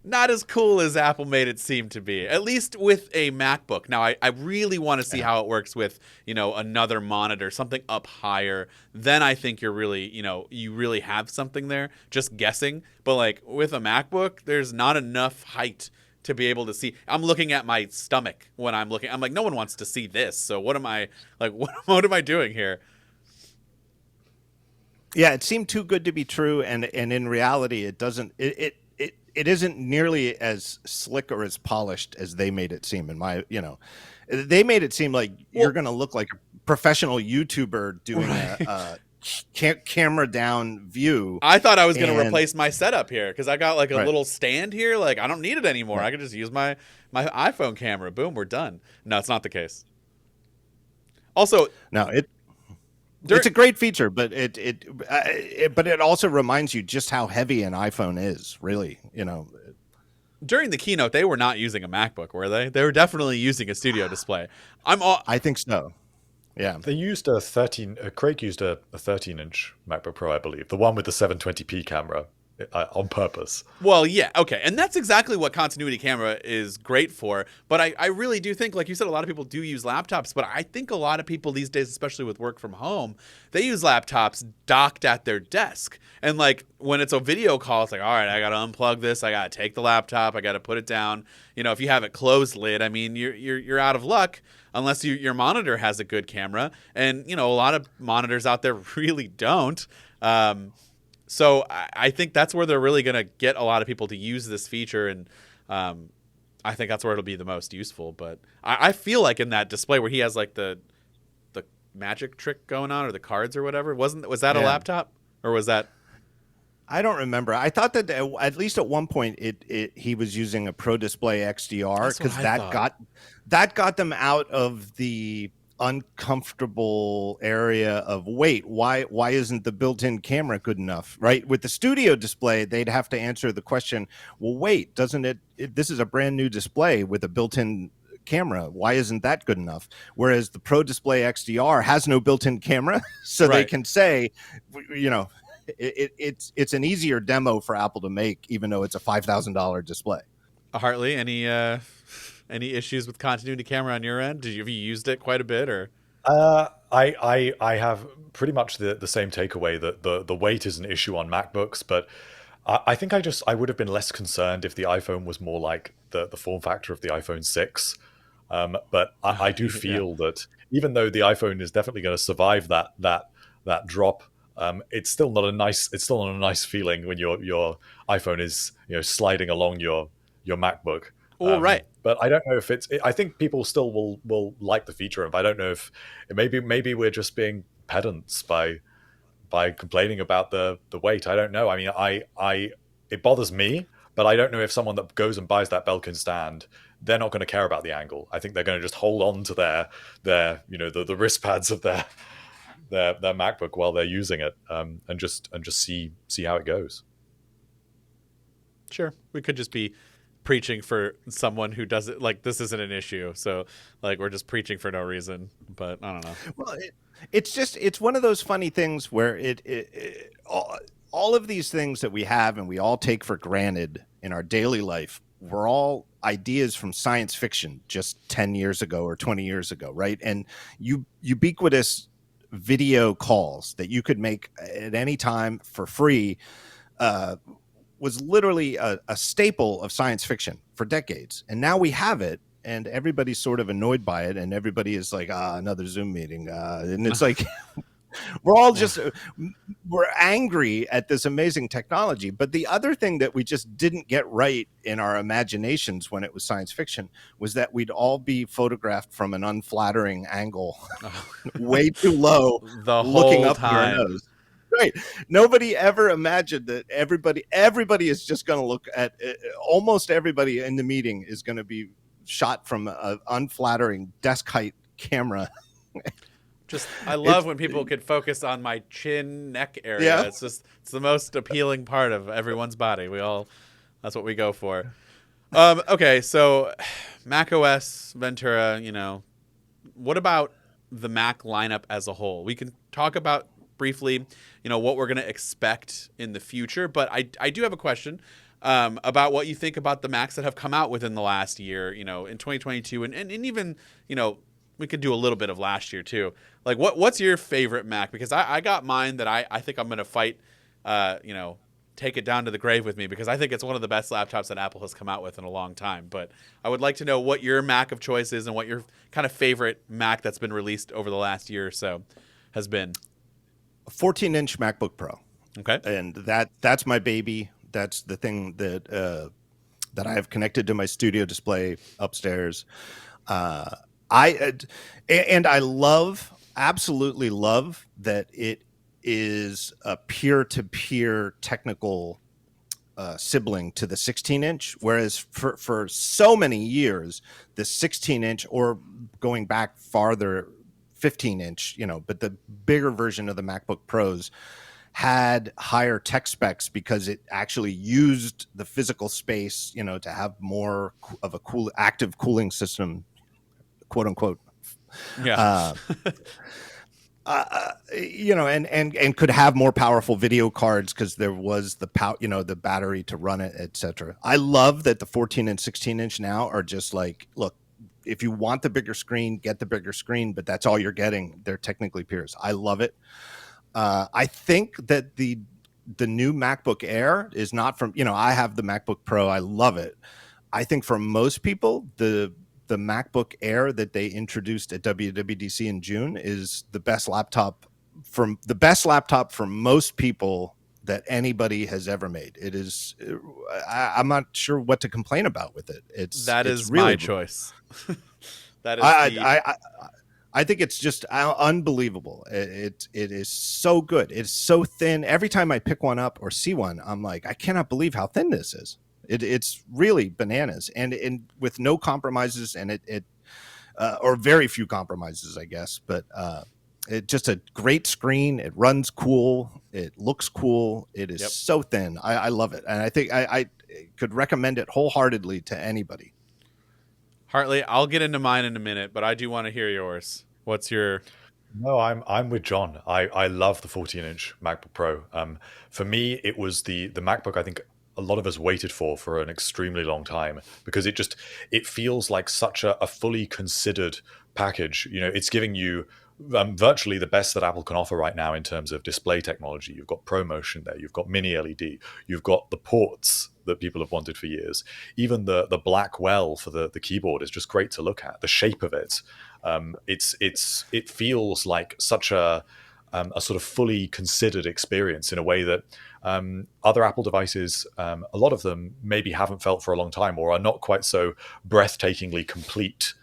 not as cool as Apple made it seem to be, at least with a MacBook. Now, I really want to see how it works with, another monitor, something up higher. Then I think you're really, you really have something there, just guessing. But like with a MacBook, there's not enough height to be able to see. I'm looking at my stomach when I'm looking. I'm like, no one wants to see this. So what am I doing here? Yeah, it seemed too good to be true, and in reality, it doesn't. It isn't nearly as slick or as polished as they made it seem. They made it seem like you're going to look like a professional YouTuber doing a camera down view. I thought I was going to replace my setup here because I got like a little stand here. Like, I don't need it anymore. I could just use my iPhone camera. Boom, we're done. No, it's not the case. Also, No, Dur- it's a great feature, but but it also reminds you just how heavy an iPhone is. Really, during the keynote, they were not using a MacBook, were they? They were definitely using a studio display. I think so. Yeah. They used a 13. Craig used a 13-inch MacBook Pro, I believe, the one with the 720p camera, on purpose. Well, yeah, okay. And that's exactly what continuity camera is great for. But I really do think, like you said, a lot of people do use laptops. But I think a lot of people these days, especially with work from home, they use laptops docked at their desk. And like when it's a video call, it's like, all right, I got to unplug this. I got to take the laptop. I got to put it down. If you have it closed lid, I mean, you're out of luck unless your monitor has a good camera. And, a lot of monitors out there really don't. So I think that's where they're really going to get a lot of people to use this feature, and I think that's where it'll be the most useful. But I feel like in that display where he has like the magic trick going on, or the cards or whatever, was that a laptop, or was that? I don't remember. I thought that at least at one point he was using a Pro Display XDR, because that got them out of the uncomfortable area of wait, why isn't the built-in camera good enough, right? With the studio display, they'd have to answer the question, well, wait, doesn't this is a brand new display with a built-in camera, why isn't that good enough? Whereas the Pro Display XDR has no built-in camera, so They can say, it's an easier demo for Apple to make, even though it's a $5,000 display. Hartley, any issues with continuity camera on your end? Have you used it quite a bit, or? I have pretty much the same takeaway, that the weight is an issue on MacBooks, but I think I would have been less concerned if the iPhone was more like the form factor of the iPhone 6. But I do feel that even though the iPhone is definitely going to survive that drop, it's still not a nice feeling when your iPhone is sliding along your MacBook. Right. But I don't know if I think people still will like the feature. If I don't know if maybe we're just being pedants by complaining about the weight. I don't know. I mean, it bothers me, but I don't know if someone that goes and buys that Belkin stand, they're not going to care about the angle. I think they're going to just hold on to their the wrist pads of their MacBook while they're using it, and just see how it goes. Sure, we could just be preaching for someone who doesn't like this isn't an issue, so like we're just preaching for no reason. But I don't know. Well, it's one of those funny things where all of these things that we have and we all take for granted in our daily life were all ideas from science fiction just 10 years ago or 20 years ago, right? And ubiquitous video calls that you could make at any time for free was literally a staple of science fiction for decades. And now we have it, and everybody's sort of annoyed by it, and everybody is like, another Zoom meeting. And it's like, we're angry at this amazing technology. But the other thing that we just didn't get right in our imaginations when it was science fiction was that we'd all be photographed from an unflattering angle, way too low, looking up your nose. Right. Nobody ever imagined that everybody is just going to look at almost everybody in the meeting is going to be shot from an unflattering desk height camera. I love when people could focus on my chin, neck area. Yeah. It's the most appealing part of everyone's body. That's what we go for. Okay. So macOS Ventura, what about the Mac lineup as a whole? We can talk about briefly, what we're going to expect in the future. But I do have a question about what you think about the Macs that have come out within the last year, in 2022. And even, we could do a little bit of last year too. Like, what's your favorite Mac? Because I got mine that I think I'm going to fight, take it down to the grave with me, because I think it's one of the best laptops that Apple has come out with in a long time. But I would like to know what your Mac of choice is and what your kind of favorite Mac that's been released over the last year or so has been. 14-inch MacBook Pro. Okay. And that's my baby. That's the thing that I have connected to my studio display upstairs. I absolutely love that it is a peer-to-peer technical sibling to the 16-inch, whereas for so many years, the 16-inch, or going back 15-inch, but the bigger version of the MacBook Pros had higher tech specs because it actually used the physical space, to have more of a active cooling system, quote unquote. Yeah. And could have more powerful video cards because there was the the battery to run it, etc. I love that the 14 and 16-inch now are just like, look, if you want the bigger screen, get the bigger screen, but that's all you're getting. They're technically peers. I love it. I think that the new MacBook Air is not from, I have the MacBook Pro. I love it. I think for most people, the MacBook Air that they introduced at WWDC in June is the best laptop for most people that anybody has ever made. It is. I'm not sure what to complain about with it. It's really my choice. That is I think it's just unbelievable. It is so good. It's so thin. Every time I pick one up or see one, I'm like, I cannot believe how thin this is. It's really bananas, and with no compromises, and or very few compromises, I guess. But it's just a great screen. It runs cool. It looks cool. It is so thin. I love it, and I think I could recommend it wholeheartedly to anybody. Hartley, I'll get into mine in a minute, but I do want to hear yours. What's your? No, I'm with John. I love the 14-inch MacBook Pro. For me, it was the MacBook I think a lot of us waited for an extremely long time, because it feels like such a fully considered package. It's giving you virtually the best that Apple can offer right now in terms of display technology. You've got ProMotion there, you've got Mini LED, you've got the ports that people have wanted for years. Even the black well for the keyboard is just great to look at. The shape of it, it feels like such a sort of fully considered experience in a way that other Apple devices, a lot of them maybe haven't felt for a long time, or are not quite so breathtakingly complete.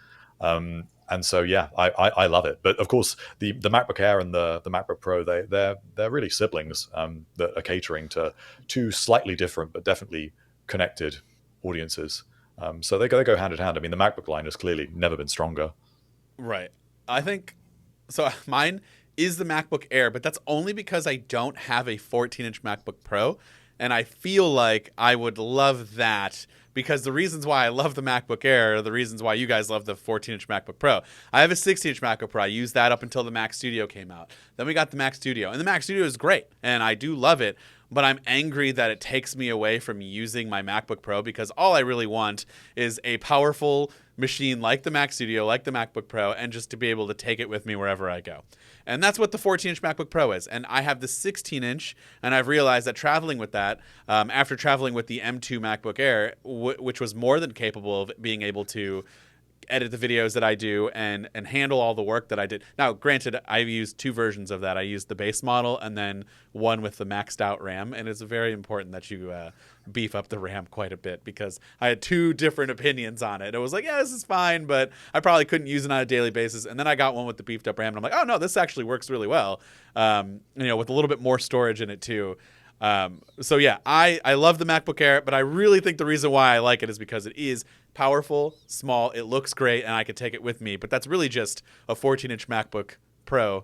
And so, yeah, I love it. But of course, the MacBook Air and the MacBook Pro, they're really siblings that are catering to two slightly different but definitely connected audiences. So they go hand in hand. I mean, the MacBook line has clearly never been stronger. Right. I think so. Mine is the MacBook Air, but that's only because I don't have a 14-inch MacBook Pro, and I feel like I would love that, because the reasons why I love the MacBook Air are the reasons why you guys love the 14-inch MacBook Pro. I have a 16-inch MacBook Pro. I used that up until the Mac Studio came out. Then we got the Mac Studio, and the Mac Studio is great, and I do love it, but I'm angry that it takes me away from using my MacBook Pro, because all I really want is a powerful machine like the Mac Studio, like the MacBook Pro, and just to be able to take it with me wherever I go. And that's what the 14-inch MacBook Pro is. And I have the 16-inch, and I've realized that traveling with that, after traveling with the M2 MacBook Air, which was more than capable of being able to edit the videos that I do and handle all the work that I did. Now, granted, I've used two versions of that. I used the base model and then one with the maxed out RAM. And it's very important that you beef up the RAM quite a bit, because I had two different opinions on it. It was like, yeah, this is fine, but I probably couldn't use it on a daily basis. And then I got one with the beefed up RAM, and I'm like, oh no, this actually works really well. With a little bit more storage in it too. So yeah, I love the MacBook Air, but I really think the reason why I like it is because it is powerful, small, it looks great, and I could take it with me. But that's really just a 14-inch MacBook Pro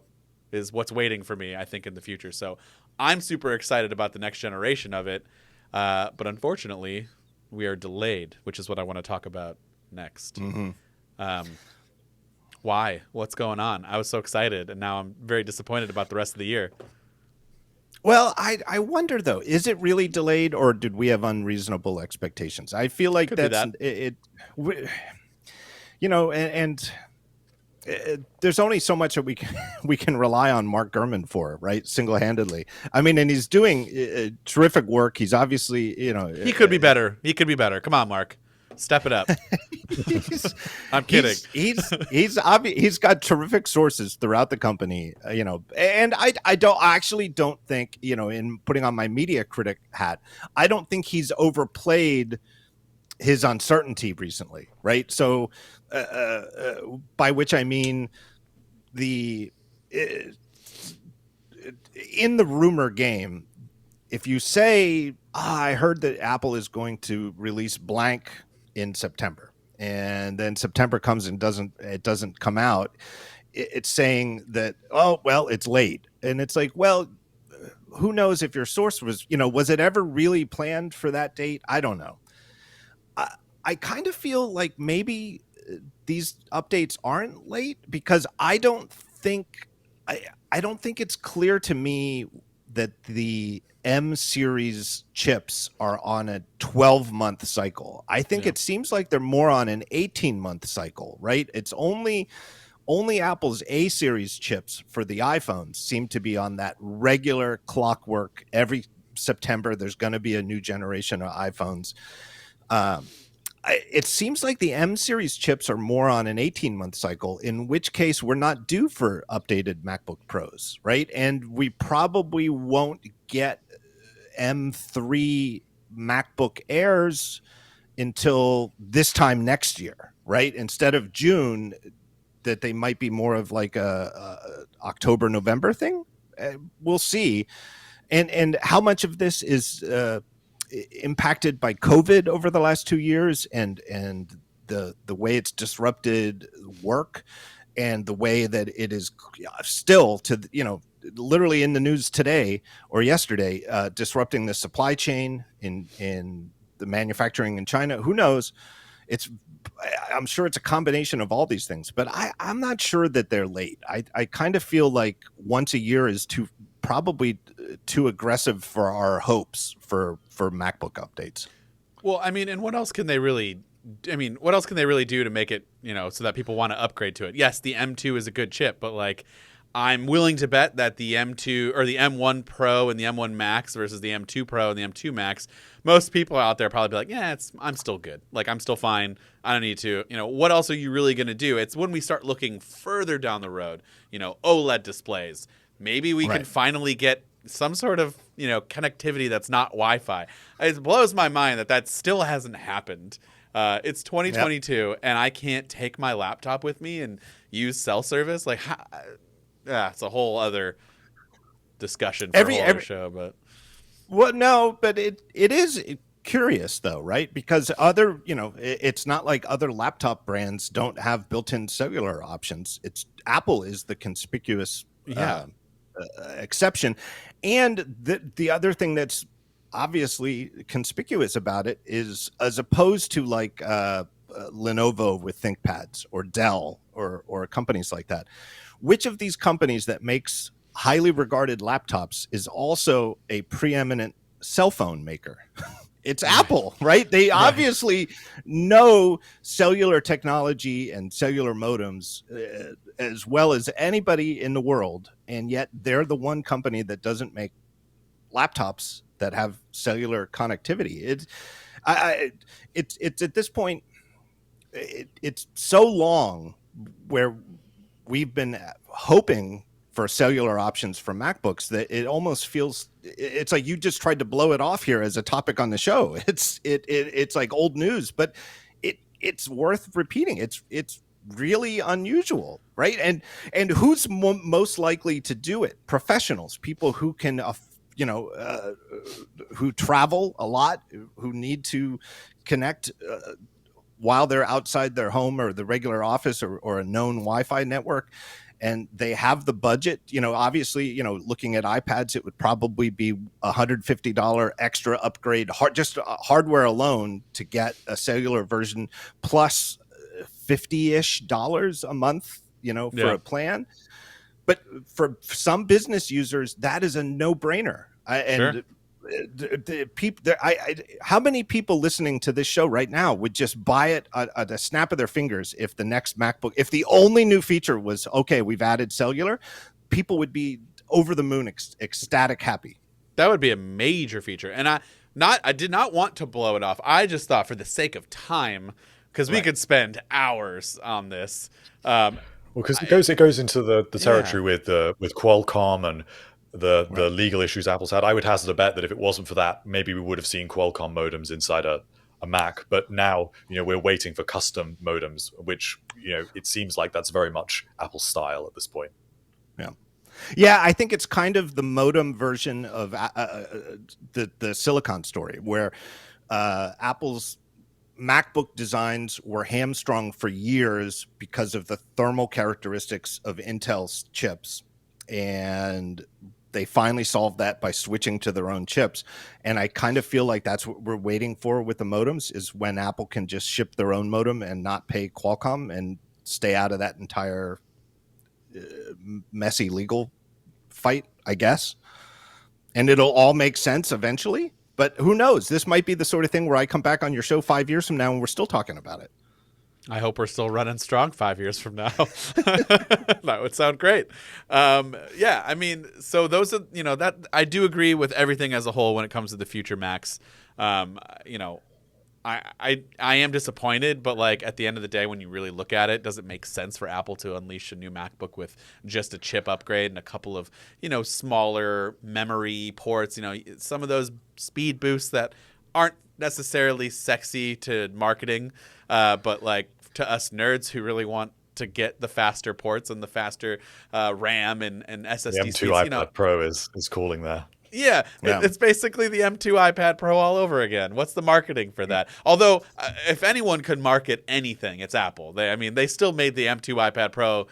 is what's waiting for me, I think, in the future. So I'm super excited about the next generation of it. But unfortunately, we are delayed, which is what I want to talk about next. Mm-hmm. Why? What's going on? I was so excited, and now I'm very disappointed about the rest of the year. Well, I wonder, though, is it really delayed, or did we have unreasonable expectations? I feel like there's only so much that we can rely on Mark Gurman for, right? Single-handedly. I mean, and he's doing terrific work. He's obviously, he could be better. He could be better. Come on, Mark. Step it up. I'm kidding. He's got terrific sources throughout the company, and I actually don't think, in putting on my media critic hat, I don't think he's overplayed his uncertainty recently, right? So, by which I mean in the rumor game, if you say, I heard that Apple is going to release blank in September, and then September comes and it doesn't come out, it's saying that, oh, well, it's late. And it's like, well, who knows if your source was, was it ever really planned for that date? I don't know. I kind of feel like maybe these updates aren't late, because I don't think it's clear to me that the M series chips are on a 12-month cycle. I think it seems like they're more on an 18-month cycle, right? It's only Apple's A series chips for the iPhones seem to be on that regular clockwork. Every September, there's going to be a new generation of iPhones. It seems like the M series chips are more on an 18-month cycle, in which case we're not due for updated MacBook Pros, right? And we probably won't get M3 MacBook Airs until this time next year, right? Instead of June, that they might be more of like a October, November thing. We'll see. And how much of this is impacted by COVID over the last 2 years, and the way it's disrupted work, and the way that it is still, to literally in the news today or yesterday, disrupting the supply chain in the manufacturing in China. Who knows? I'm sure it's a combination of all these things, but I'm not sure that they're late. I kind of feel like once a year is probably too aggressive for our hopes for MacBook updates. Well, I mean, and what else can they really do to make it, so that people want to upgrade to it? Yes, the M2 is a good chip, but like, I'm willing to bet that the M2 or the M1 Pro and the M1 Max versus the M2 Pro and the M2 Max, most people out there probably be like, yeah, I'm still good. Like, I'm still fine. I don't need to, what else are you really going to do? It's when we start looking further down the road, OLED displays. Maybe we can finally get some sort of, connectivity that's not Wi-Fi. It blows my mind that still hasn't happened. It's 2022 and I can't take my laptop with me and use cell service. Like, it's a whole other discussion for a whole other show. But it is curious though, right? Because it's not like other laptop brands don't have built-in cellular options. Apple is the conspicuous exception. And the other thing that's obviously conspicuous about it is, as opposed to like Lenovo with ThinkPads or Dell or companies like that, which of these companies that makes highly regarded laptops is also a preeminent cell phone maker? It's Apple, right? They obviously know cellular technology and cellular modems as well as anybody in the world, and yet they're the one company that doesn't make laptops that have cellular connectivity. It's at this point, it's so long where we've been hoping for cellular options for MacBooks that it almost feels it's like you just tried to blow it off here as a topic on the show. It's like old news, but it's worth repeating. It's really unusual, right? And who's most likely to do it? Professionals, people who can who travel a lot, who need to connect while they're outside their home or the regular office or a known Wi-Fi network, and they have the budget. Obviously, looking at iPads, it would probably be $150 extra upgrade, just hardware alone, to get a cellular version, plus $50-ish a month, for a plan. But for some business users, that is a no-brainer. How many people listening to this show right now would just buy it at a snap of their fingers if the next MacBook, if the only new feature was, okay, we've added cellular? People would be over the moon, ecstatic, happy. That would be a major feature. And I did not want to blow it off. I just thought, for the sake of time, because we could spend hours on this. Because it goes into the territory with Qualcomm and the legal issues Apple's had. I would hazard a bet that if it wasn't for that, maybe we would have seen Qualcomm modems inside a Mac. But now, we're waiting for custom modems, which, it seems like that's very much Apple style at this point. Yeah, I think it's kind of the modem version of the Silicon story, where Apple's MacBook designs were hamstrung for years because of the thermal characteristics of Intel's chips. And they finally solved that by switching to their own chips. And I kind of feel like that's what we're waiting for with the modems, is when Apple can just ship their own modem and not pay Qualcomm and stay out of that entire messy legal fight, I guess. And it'll all make sense eventually. But who knows? This might be the sort of thing where I come back on your show 5 years from now and we're still talking about it. I hope we're still running strong 5 years from now. That would sound great. Yeah, I mean, so those are, that I do agree with everything as a whole when it comes to the future Macs. I am disappointed, but like at the end of the day, when you really look at it, does it make sense for Apple to unleash a new MacBook with just a chip upgrade and a couple of, smaller memory ports, some of those speed boosts that aren't necessarily sexy to marketing, but like to us nerds who really want to get the faster ports and the faster RAM and SSD the M2 speeds, iPad Pro is calling there. Yeah, it's basically the M2 iPad Pro all over again. What's the marketing for that? Although, if anyone could market anything, it's Apple. They still made the M2 iPad Pro.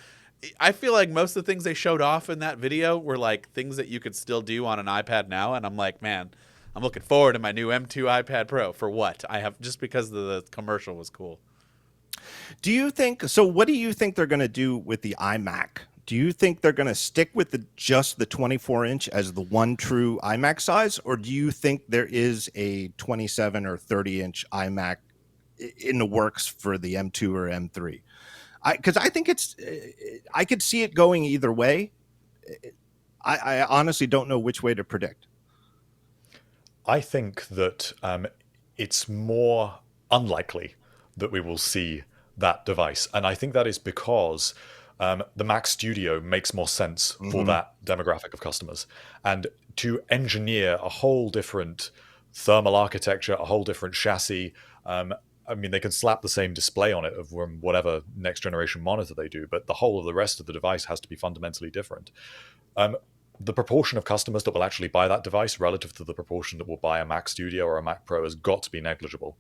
I feel like most of the things they showed off in that video were like things that you could still do on an iPad now. And I'm like, man, I'm looking forward to my new M2 iPad Pro. For what? Just because the commercial was cool. What do you think they're going to do with the iMac? Do you think they're going to stick with just the 24-inch as the one true iMac size, or do you think there is a 27 or 30-inch iMac in the works for the M2 or M3? Because I think I could see it going either way. I honestly don't know which way to predict. I think that it's more unlikely that we will see that device. And I think that is because the Mac Studio makes more sense for that demographic of customers. And to engineer a whole different thermal architecture, a whole different chassis, they can slap the same display on it of whatever next generation monitor they do, but the whole of the rest of the device has to be fundamentally different. The proportion of customers that will actually buy that device relative to the proportion that will buy a Mac Studio or a Mac Pro has got to be negligible.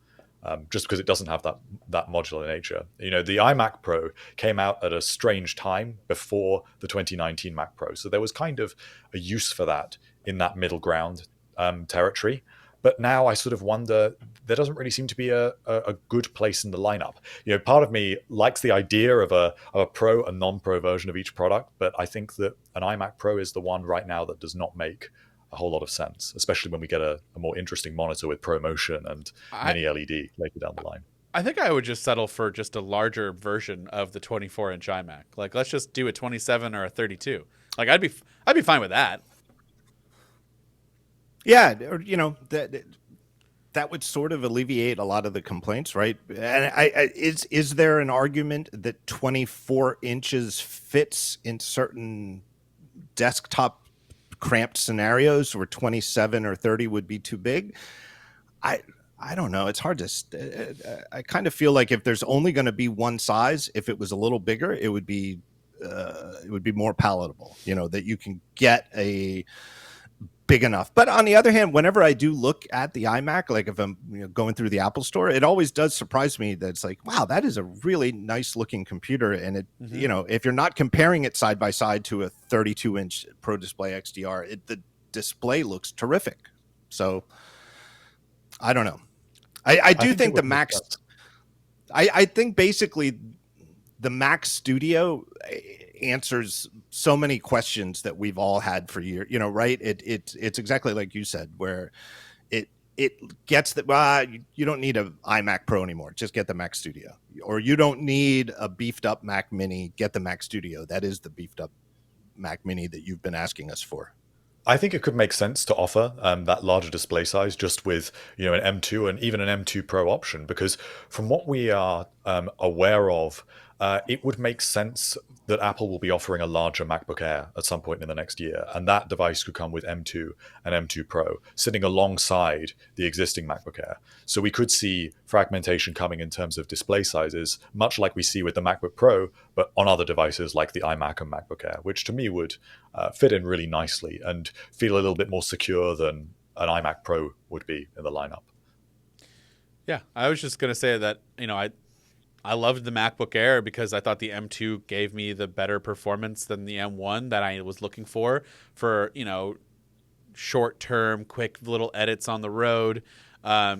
Just because it doesn't have that modular nature. The iMac Pro came out at a strange time before the 2019 Mac Pro. So there was kind of a use for that in that middle ground territory. But now I sort of wonder, there doesn't really seem to be a good place in the lineup. Part of me likes the idea of a pro and non-pro version of each product, but I think that an iMac Pro is the one right now that does not make a whole lot of sense, especially when we get a more interesting monitor with ProMotion and mini LED later down the line. I think I would just settle for just a larger version of the 24-inch iMac. Like, let's just do a 27 or a 32. Like, I'd be fine with that. Yeah, or, that would sort of alleviate a lot of the complaints, right? And is there an argument that 24 inches fits in certain desktop cramped scenarios where 27 or 30 would be too big? I don't know. It's hard to. I kind of feel like if there's only going to be one size, if it was a little bigger, it would be more palatable. That you can get a big enough. But on the other hand, whenever I do look at the iMac, like if I'm going through the Apple Store, it always does surprise me that it's like, wow, that is a really nice looking computer. And it, if you're not comparing it side by side to a 32-inch Pro Display XDR, the display looks terrific. So I don't know. I do think the Macs. I think basically the Mac Studio answers so many questions that we've all had for years, right? It's exactly like you said, where it gets that, you don't need an iMac Pro anymore. Just get the Mac Studio. Or you don't need a beefed up Mac Mini. Get the Mac Studio. That is the beefed up Mac Mini that you've been asking us for. I think it could make sense to offer that larger display size just with an M2 and even an M2 Pro option, because from what we are aware of, it would make sense that Apple will be offering a larger MacBook Air at some point in the next year, and that device could come with M2 and M2 Pro sitting alongside the existing MacBook Air. So we could see fragmentation coming in terms of display sizes, much like we see with the MacBook Pro, but on other devices like the iMac and MacBook Air, which to me would fit in really nicely and feel a little bit more secure than an iMac Pro would be in the lineup. Yeah, I was just gonna say that I loved the MacBook Air because I thought the M2 gave me the better performance than the M1 that I was looking for short term, quick little edits on the road. I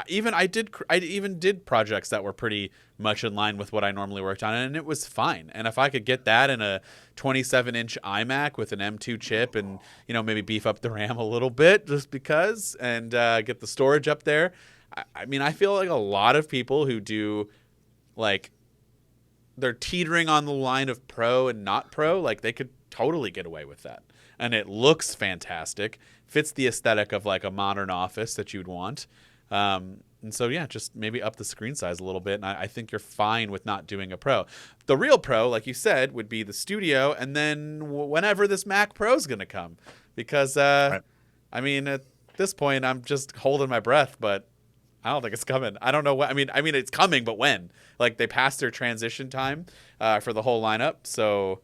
even did projects that were pretty much in line with what I normally worked on, and it was fine. And if I could get that in a 27-inch iMac with an M2 chip, and maybe beef up the RAM a little bit just because, and get the storage up there, I feel like a lot of people who do like they're teetering on the line of pro and not pro, like they could totally get away with that. And it looks fantastic, fits the aesthetic of like a modern office that you'd want. And so, yeah, just maybe up the screen size a little bit. And I think you're fine with not doing a pro. The real pro, like you said, would be the studio. And then whenever this Mac Pro is going to come, because, right. At this point, I'm just holding my breath, but I don't think it's coming. I don't know what, it's coming, but when? Like they passed their transition time for the whole lineup. So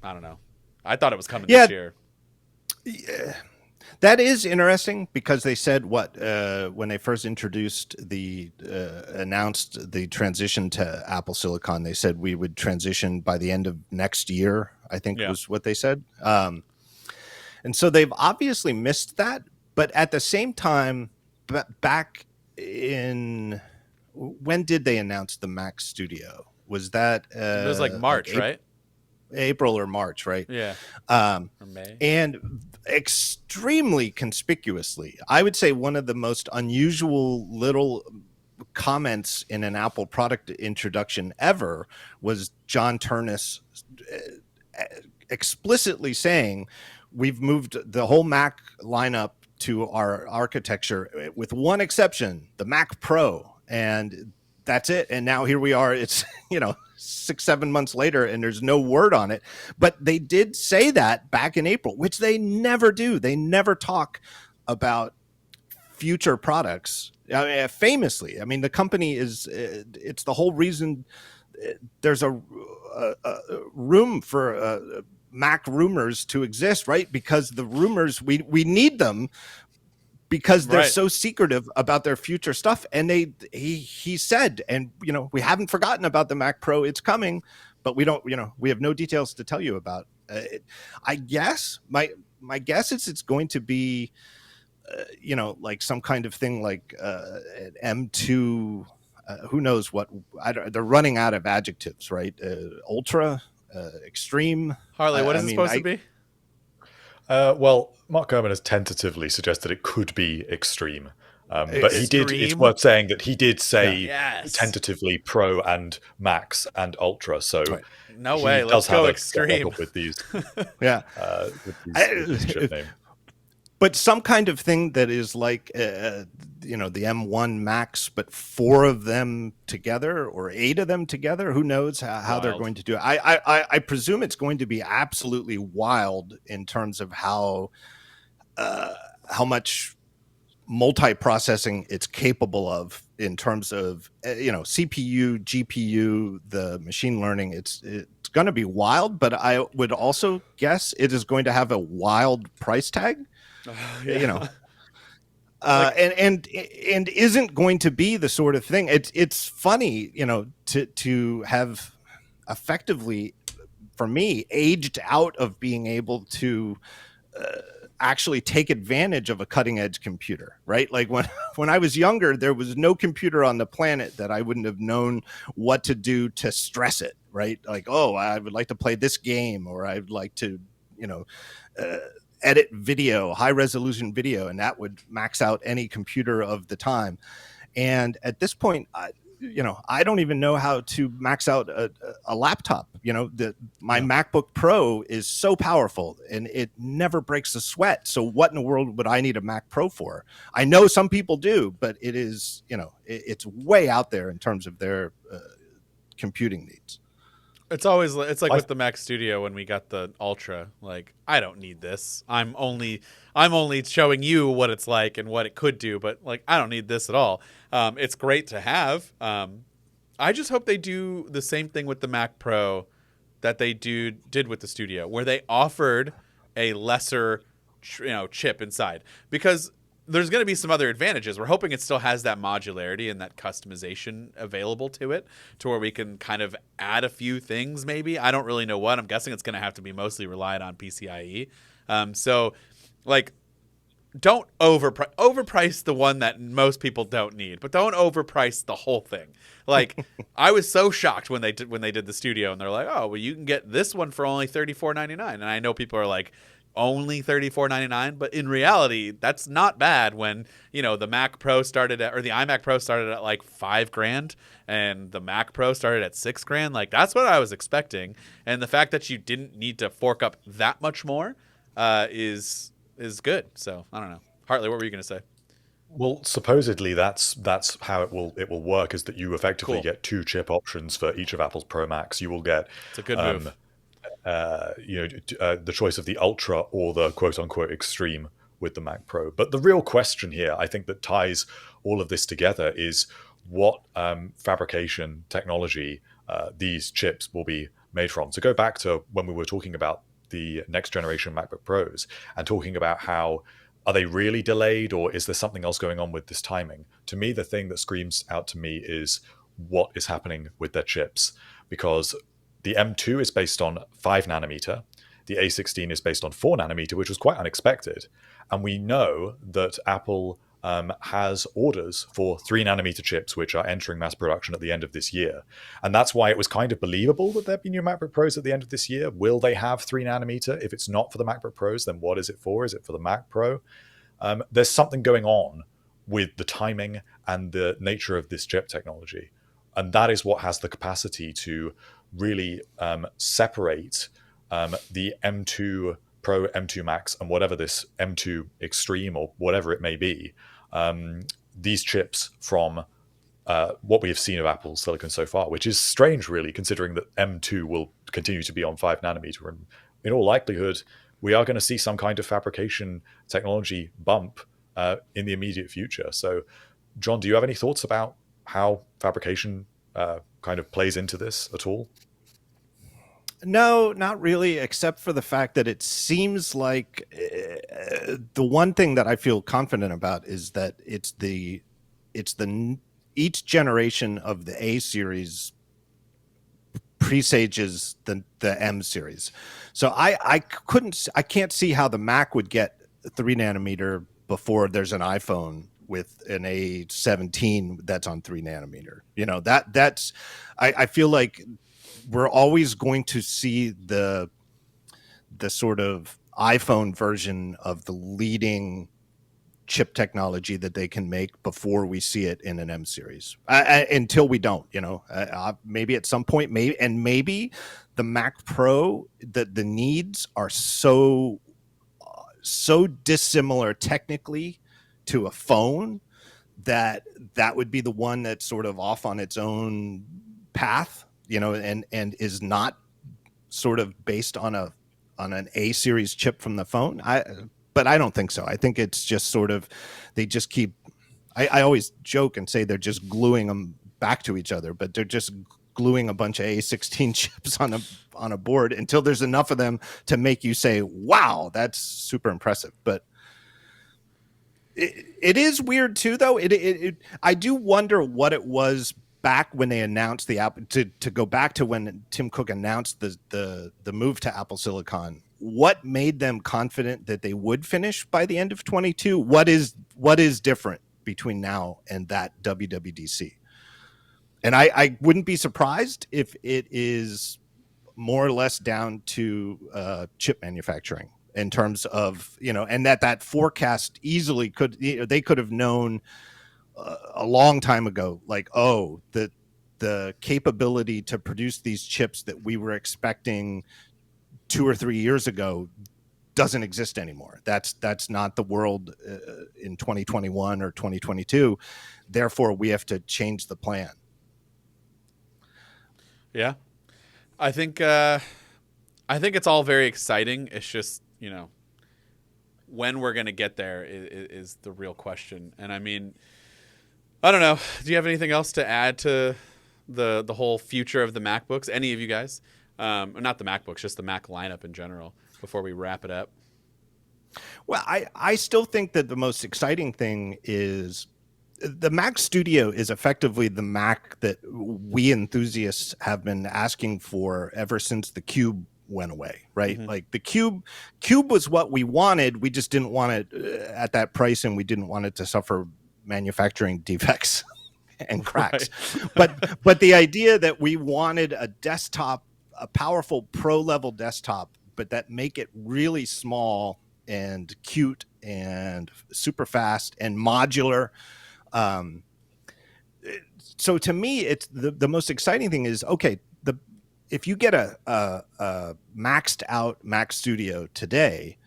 I don't know. I thought it was coming this year. Yeah. That is interesting because they said when they first introduced announced the transition to Apple Silicon, they said we would transition by the end of next year, I think was what they said. And so they've obviously missed that. But at the same time, back in, when did they announce the Mac Studio? Was that? It was like March, right? April or March, right? Yeah. Or May. And extremely conspicuously, I would say one of the most unusual little comments in an Apple product introduction ever was John Turnus explicitly saying, we've moved the whole Mac lineup to our architecture with one exception, the Mac Pro. And that's it. And now here we are. It's, 6-7 months later, and there's no word on it. But they did say that back in April, which they never do. They never talk about future products. Famously, the company it's the whole reason there's a room for MacRumors to exist, right? Because the rumors, we need them because they're so secretive about their future stuff. And he said, and we haven't forgotten about the Mac Pro. It's coming, but we don't, we have no details to tell you about it. I guess my guess is it's going to be, like some kind of thing like an M2. Who knows what? They're running out of adjectives, right? Ultra, extreme. Harley, what is it supposed to be? Well, Mark Gurman has tentatively suggested it could be extreme. But he did. It's worth saying that he did say tentatively Pro and Max and Ultra. So no way. Let's go extreme with these. With this chip name. But some kind of thing that is like, the M1 Max, but 4 of them together or 8 of them together. Who knows how they're going to do it? I presume it's going to be absolutely wild in terms of how much multi-processing it's capable of in terms of CPU, GPU, the machine learning. It's going to be wild, but I would also guess it is going to have a wild price tag. And isn't going to be the sort of thing. It's funny, to have effectively, for me, aged out of being able to actually take advantage of a cutting edge computer, right? Like when I was younger, there was no computer on the planet that I wouldn't have known what to do to stress it, right? Like, oh, I would like to play this game, or I'd like to, edit video, high resolution video, and that would max out any computer of the time. And at this point, I don't even know how to max out a laptop. My MacBook Pro is so powerful and it never breaks a sweat. So what in the world would I need a Mac Pro for? I know some people do, but it is, it's way out there in terms of their computing needs. It's like with the Mac Studio when we got the Ultra. Like, I don't need this. I'm only showing you what it's like and what it could do, but like I don't need this at all. It's great to have. I just hope they do the same thing with the Mac Pro that they did with the Studio, where they offered a lesser chip inside, because there's going to be some other advantages. We're hoping it still has that modularity and that customization available to it, to where we can kind of add a few things maybe. I don't really know what. I'm guessing it's going to have to be mostly relied on PCIe. So, like, don't overprice the one that most people don't need, but don't overprice the whole thing. Like, I was so shocked when they did the Studio, and they're like, oh, well, you can get this one for only $34.99. And I know people are like, only $34.99, but in reality, that's not bad when, you know, the Mac Pro started at, or the iMac Pro started at like $5,000, and the Mac Pro started at $6,000. Like, that's what I was expecting. And the fact that you didn't need to fork up that much more is good. So I don't know. Hartley, what were you going to say? Well, supposedly that's how it will work, is that you effectively Cool. get 2 chip options for each of Apple's Pro Macs. You will get It's a good move. the choice of the Ultra or the quote unquote Extreme with the Mac Pro. But the real question here, I think, that ties all of this together is what fabrication technology these chips will be made from. To go back to when we were talking about the next generation MacBook Pros and talking about how, are they really delayed, or is there something else going on with this timing? To me, the thing that screams out to me is what is happening with their chips, because the M2 is based on 5 nanometer, the A16 is based on 4 nanometer, which was quite unexpected. And we know that Apple has orders for 3 nanometer chips, which are entering mass production at the end of this year. And that's why it was kind of believable that there'd be new MacBook Pros at the end of this year. Will they have 3 nanometer? If it's not for the MacBook Pros, then what is it for? Is it for the Mac Pro? There's something going on with the timing and the nature of this chip technology. And that is what has the capacity to really separate the M2 Pro, M2 Max, and whatever this M2 Extreme or whatever it may be, these chips from what we have seen of Apple's silicon so far, which is strange, really, considering that M2 will continue to be on 5 nanometer. And in all likelihood, we are going to see some kind of fabrication technology bump in the immediate future. So, John, do you have any thoughts about how fabrication kind of plays into this at all? No, not really, except for the fact that it seems like the one thing that I feel confident about is that each generation of the A series presages the M series. So I can't see how the Mac would get 3 nanometer before there's an iPhone with an A17 that's on 3 nanometer. You know, that's I feel like we're always going to see the sort of iPhone version of the leading chip technology that they can make before we see it in an M series. Until we don't, you know, maybe at some point, maybe the Mac Pro, the needs are so dissimilar technically to a phone that would be the one that's sort of off on its own path, you know, and is not sort of based on an A series chip from the phone. But I don't think so. I think it's just sort of, they just keep, I always joke and say they're just gluing them back to each other, but they're just gluing a bunch of A16 chips on a board until there's enough of them to make you say, wow, that's super impressive. But it is weird too, though. I do wonder what it was back when they announced the app, to go back to when Tim Cook announced the move to Apple Silicon. What made them confident that they would finish by the end of 22? What is different between now and that WWDC? And I wouldn't be surprised if it is more or less down to chip manufacturing in terms of, you know, and that forecast easily could, you know, they could have known a long time ago, like, oh, the capability to produce these chips that we were expecting 2 or 3 years ago doesn't exist anymore. That's not the world in 2021 or 2022. Therefore, we have to change the plan. Yeah, I think it's all very exciting. It's just, you know, when we're gonna get there is the real question. And I mean, I don't know. Do you have anything else to add to the whole future of the MacBooks? Any of you guys? Not the MacBooks, just the Mac lineup in general, before we wrap it up. Well, I still think that the most exciting thing is the Mac Studio is effectively the Mac that we enthusiasts have been asking for ever since the Cube went away, right? Mhm. Like the Cube was what we wanted. We just didn't want it at that price, and we didn't want it to suffer manufacturing defects and cracks. Right. But the idea that we wanted a desktop, a powerful pro level desktop, but that make it really small and cute and super fast and modular. Um, so to me, it's the most exciting thing is, okay, if you get a maxed out Mac Studio today,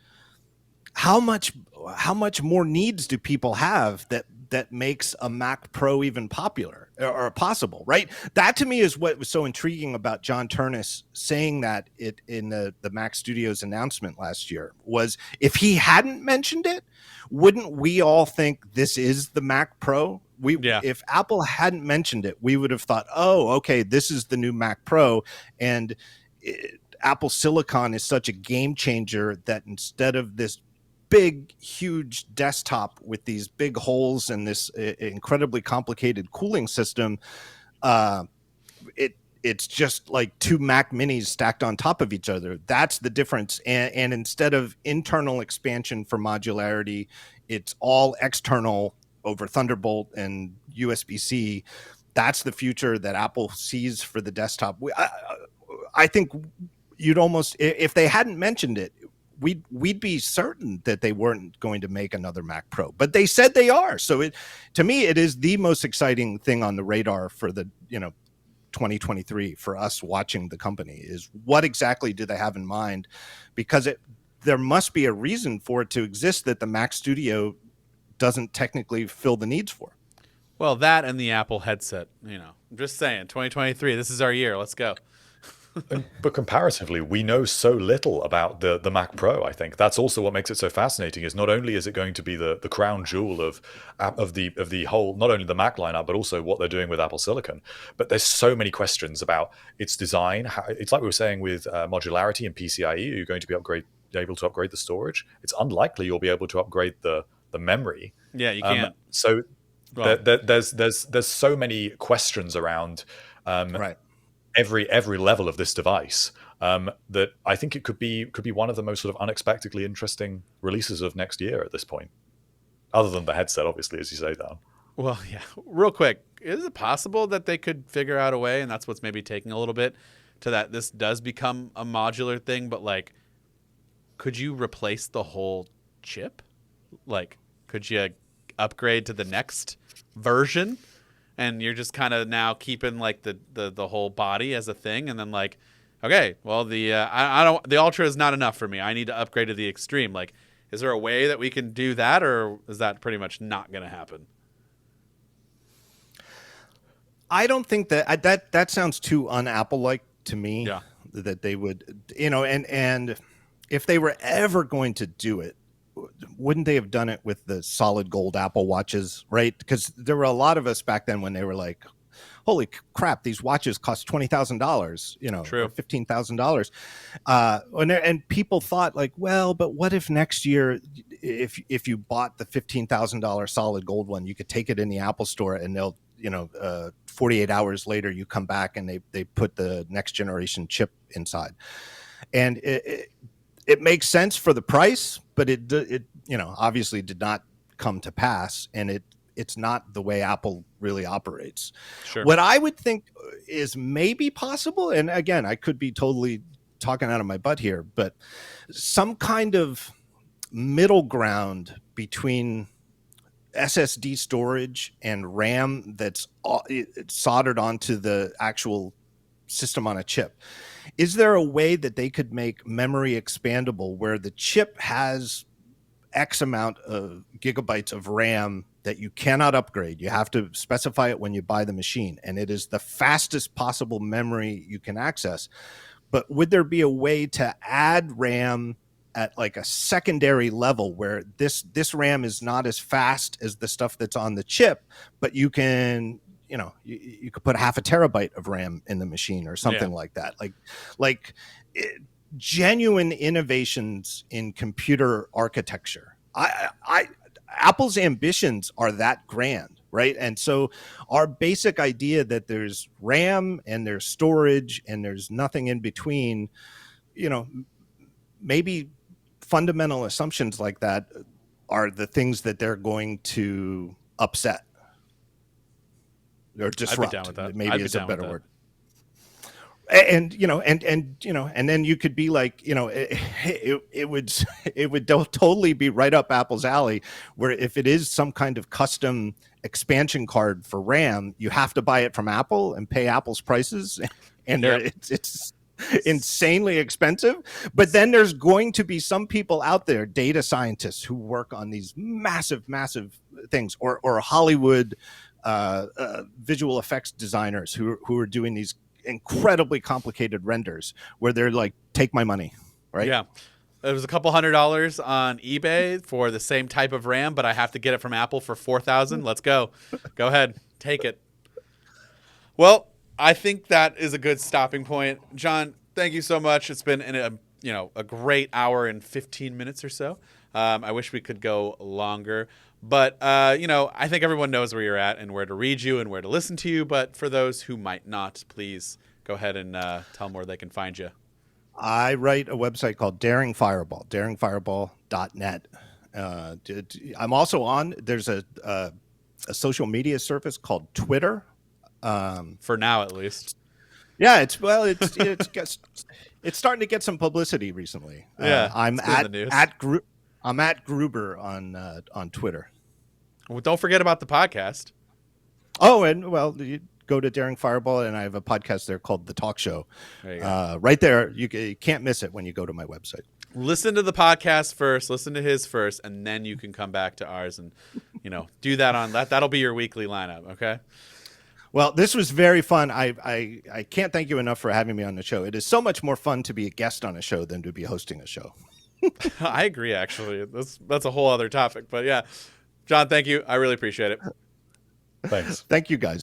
how much more needs do people have that makes a Mac Pro even popular or possible, right? That to me is what was so intriguing about John Turnus saying that it in the Mac Studios announcement last year was, if he hadn't mentioned it, wouldn't we all think this is the Mac Pro? If Apple hadn't mentioned it, we would have thought, oh, okay, this is the new Mac Pro, and Apple Silicon is such a game changer that instead of this big, huge desktop with these big holes and this incredibly complicated cooling system, it's just like two Mac Minis stacked on top of each other. That's the difference. And instead of internal expansion for modularity, it's all external over Thunderbolt and USB-C. That's the future that Apple sees for the desktop. I think you'd almost, if they hadn't mentioned it, we'd be certain that they weren't going to make another Mac Pro, but they said they are. So to me, it is the most exciting thing on the radar for the 2023 for us watching the company, is what exactly do they have in mind? Because there must be a reason for it to exist that the Mac Studio doesn't technically fill the needs for. Well, that and the Apple headset, I'm just saying, 2023, this is our year. Let's go. But comparatively, we know so little about the Mac Pro. I think that's also what makes it so fascinating. Is not only is it going to be the crown jewel of the whole, not only the Mac lineup, but also what they're doing with Apple Silicon. But there's so many questions about its design. It's like we were saying with modularity and PCIe. You're going to be able to upgrade the storage. It's unlikely you'll be able to upgrade the memory. Yeah, you can't. So there's so many questions around. Right. Every level of this device, that I think it could be one of the most sort of unexpectedly interesting releases of next year at this point, other than the headset, obviously, as you say, Dan. Well, yeah. Real quick, is it possible that they could figure out a way, and that's what's maybe taking a little bit, to that this does become a modular thing, but like, could you replace the whole chip? Like, could you upgrade to the next version? And you're just kind of now keeping like the whole body as a thing, and then like, okay, well the Ultra is not enough for me. I need to upgrade to the Extreme. Like, is there a way that we can do that, or is that pretty much not going to happen? I don't think that sounds too un-Apple-like to me. Yeah. That they would, and if they were ever going to do it, wouldn't they have done it with the solid gold Apple watches, right? Because there were a lot of us back then when they were like, holy crap, these watches cost $20,000, True. or $15,000. And people thought like, well, but what if next year, if you bought the $15,000 solid gold one, you could take it in the Apple store and they'll, 48 hours later, you come back and they put the next generation chip inside. And it makes sense for the price, but it obviously did not come to pass, and it's not the way Apple really operates. Sure. What I would think is maybe possible, and again, I could be totally talking out of my butt here, but some kind of middle ground between SSD storage and RAM that's soldered onto the actual system on a chip. Is there a way that they could make memory expandable where the chip has X amount of gigabytes of RAM that you cannot upgrade? You have to specify it when you buy the machine, and it is the fastest possible memory you can access. But would there be a way to add RAM at like a secondary level where this RAM is not as fast as the stuff that's on the chip, but you can you could put half a terabyte of RAM in the machine or something like that. genuine innovations in computer architecture. Apple's ambitions are that grand, right? And so our basic idea that there's RAM and there's storage and there's nothing in between, you know, maybe fundamental assumptions like that are the things that they're going to upset or disrupt. I'd be down with that. Maybe is a better word. And and then you could be like, it would totally be right up Apple's alley, where if it is some kind of custom expansion card for RAM, you have to buy it from Apple and pay Apple's prices, and it's insanely expensive. But then there's going to be some people out there, data scientists who work on these massive things, or Hollywood visual effects designers who are doing these incredibly complicated renders where they're like, take my money, right? Yeah. It was a couple $100 on eBay for the same type of RAM, but I have to get it from Apple for $4,000. Let's go. Go ahead. Take it. Well, I think that is a good stopping point. John, thank you so much. It's been a great hour and 15 minutes or so. I wish we could go longer. But, I think everyone knows where you're at and where to read you and where to listen to you. But for those who might not, please go ahead and tell them where they can find you. I write a website called Daring Fireball, daringfireball.net. I'm also on, there's a social media service called Twitter. For now, at least. Yeah, it's starting to get some publicity recently. Yeah, I'm at Gruber on Twitter. Well, don't forget about the podcast. Oh, and you go to Daring Fireball, and I have a podcast there called The Talk Show. There you go. Right there, you can't miss it when you go to my website. Listen to the podcast first, listen to his first, and then you can come back to ours and do that on that. That'll be your weekly lineup, okay? Well, this was very fun. I can't thank you enough for having me on the show. It is so much more fun to be a guest on a show than to be hosting a show. I agree, actually. That's a whole other topic. But yeah, John, thank you. I really appreciate it. Thanks. Thank you, guys.